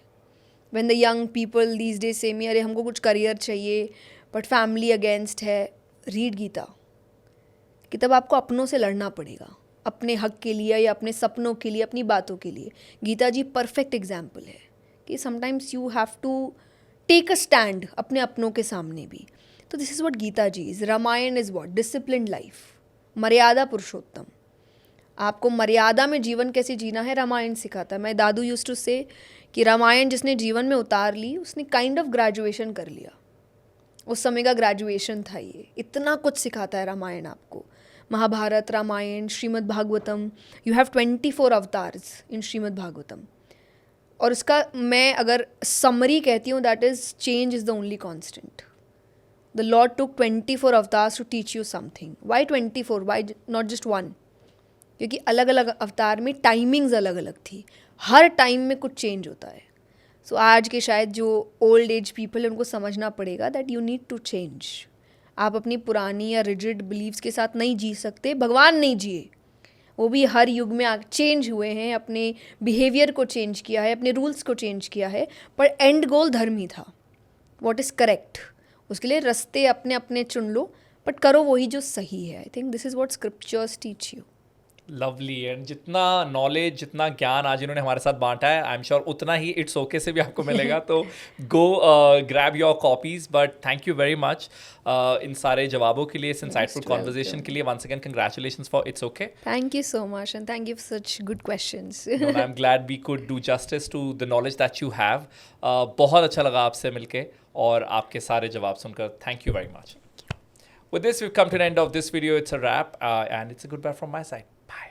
When the young people these days से मी, अरे हमको कुछ करियर चाहिए बट फैमिली अगेंस्ट है, रीड गीता. कि तब आपको अपनों से लड़ना पड़ेगा, अपने हक के लिए या अपने सपनों के लिए, अपनी बातों के लिए. गीता जी परफेक्ट एग्जाम्पल है कि sometimes you have to take a stand अपने अपनों के सामने भी. तो this is what Gita ji is. Ramayan is what? Disciplined life, Maryada Purushottam. आपको मर्यादा में जीवन कैसे जीना है रामायण सिखाता है. मैं दादू यूज टू से कि रामायण जिसने जीवन में उतार ली उसने काइंड ऑफ ग्रेजुएशन कर लिया. उस समय का ग्रेजुएशन था ये. इतना कुछ सिखाता है रामायण आपको. Mahabharat, Ramayan, Shrimad Bhagwatam, you have 24 avatars in Shrimad Bhagwatam. और उसका मैं अगर समरी कहती हूँ, that is change is the only constant. The lord took 24 avatars to teach you something. Why 24? Why not just one? क्योंकि अलग अलग अवतार में टाइमिंग्स अलग अलग थी. हर टाइम में कुछ चेंज होता है. सो आज के शायद जो ओल्ड एज पीपल है उनको समझना पड़ेगा that you need to change. आप अपनी पुरानी या रिजिड बिलीव्स के साथ नहीं जी सकते. भगवान नहीं जिए, वो भी हर युग में चेंज हुए हैं, अपने बिहेवियर को चेंज किया है, अपने रूल्स को चेंज किया है, पर एंड गोल धर्म ही था. व्हाट इज़ करेक्ट, उसके लिए रास्ते अपने अपने चुन लो, बट करो वही जो सही है. I think this is what scriptures teach you. Lovely. And जितना नॉलेज, जितना ज्ञान आज इन्होंने हमारे साथ बांटा है, आई एम श्योर उतना ही इट्स ओके से भी आपको मिलेगा. तो go grab your copies. But thank you very much इन सारे जवाबों के लिए, इस इंसाइटफुल कॉन्वर्जेशन के लिए. Once again congratulations for it's okay. Thank you so much, and thank you for such good questions. I am glad we could do justice to the knowledge that you have. बहुत अच्छा लगा आपसे मिलके और आपके सारे जवाब सुनकर. Thank you very much. With this, we've come to the end of this video. It's a wrap, and it's a goodbye from my side. Bye.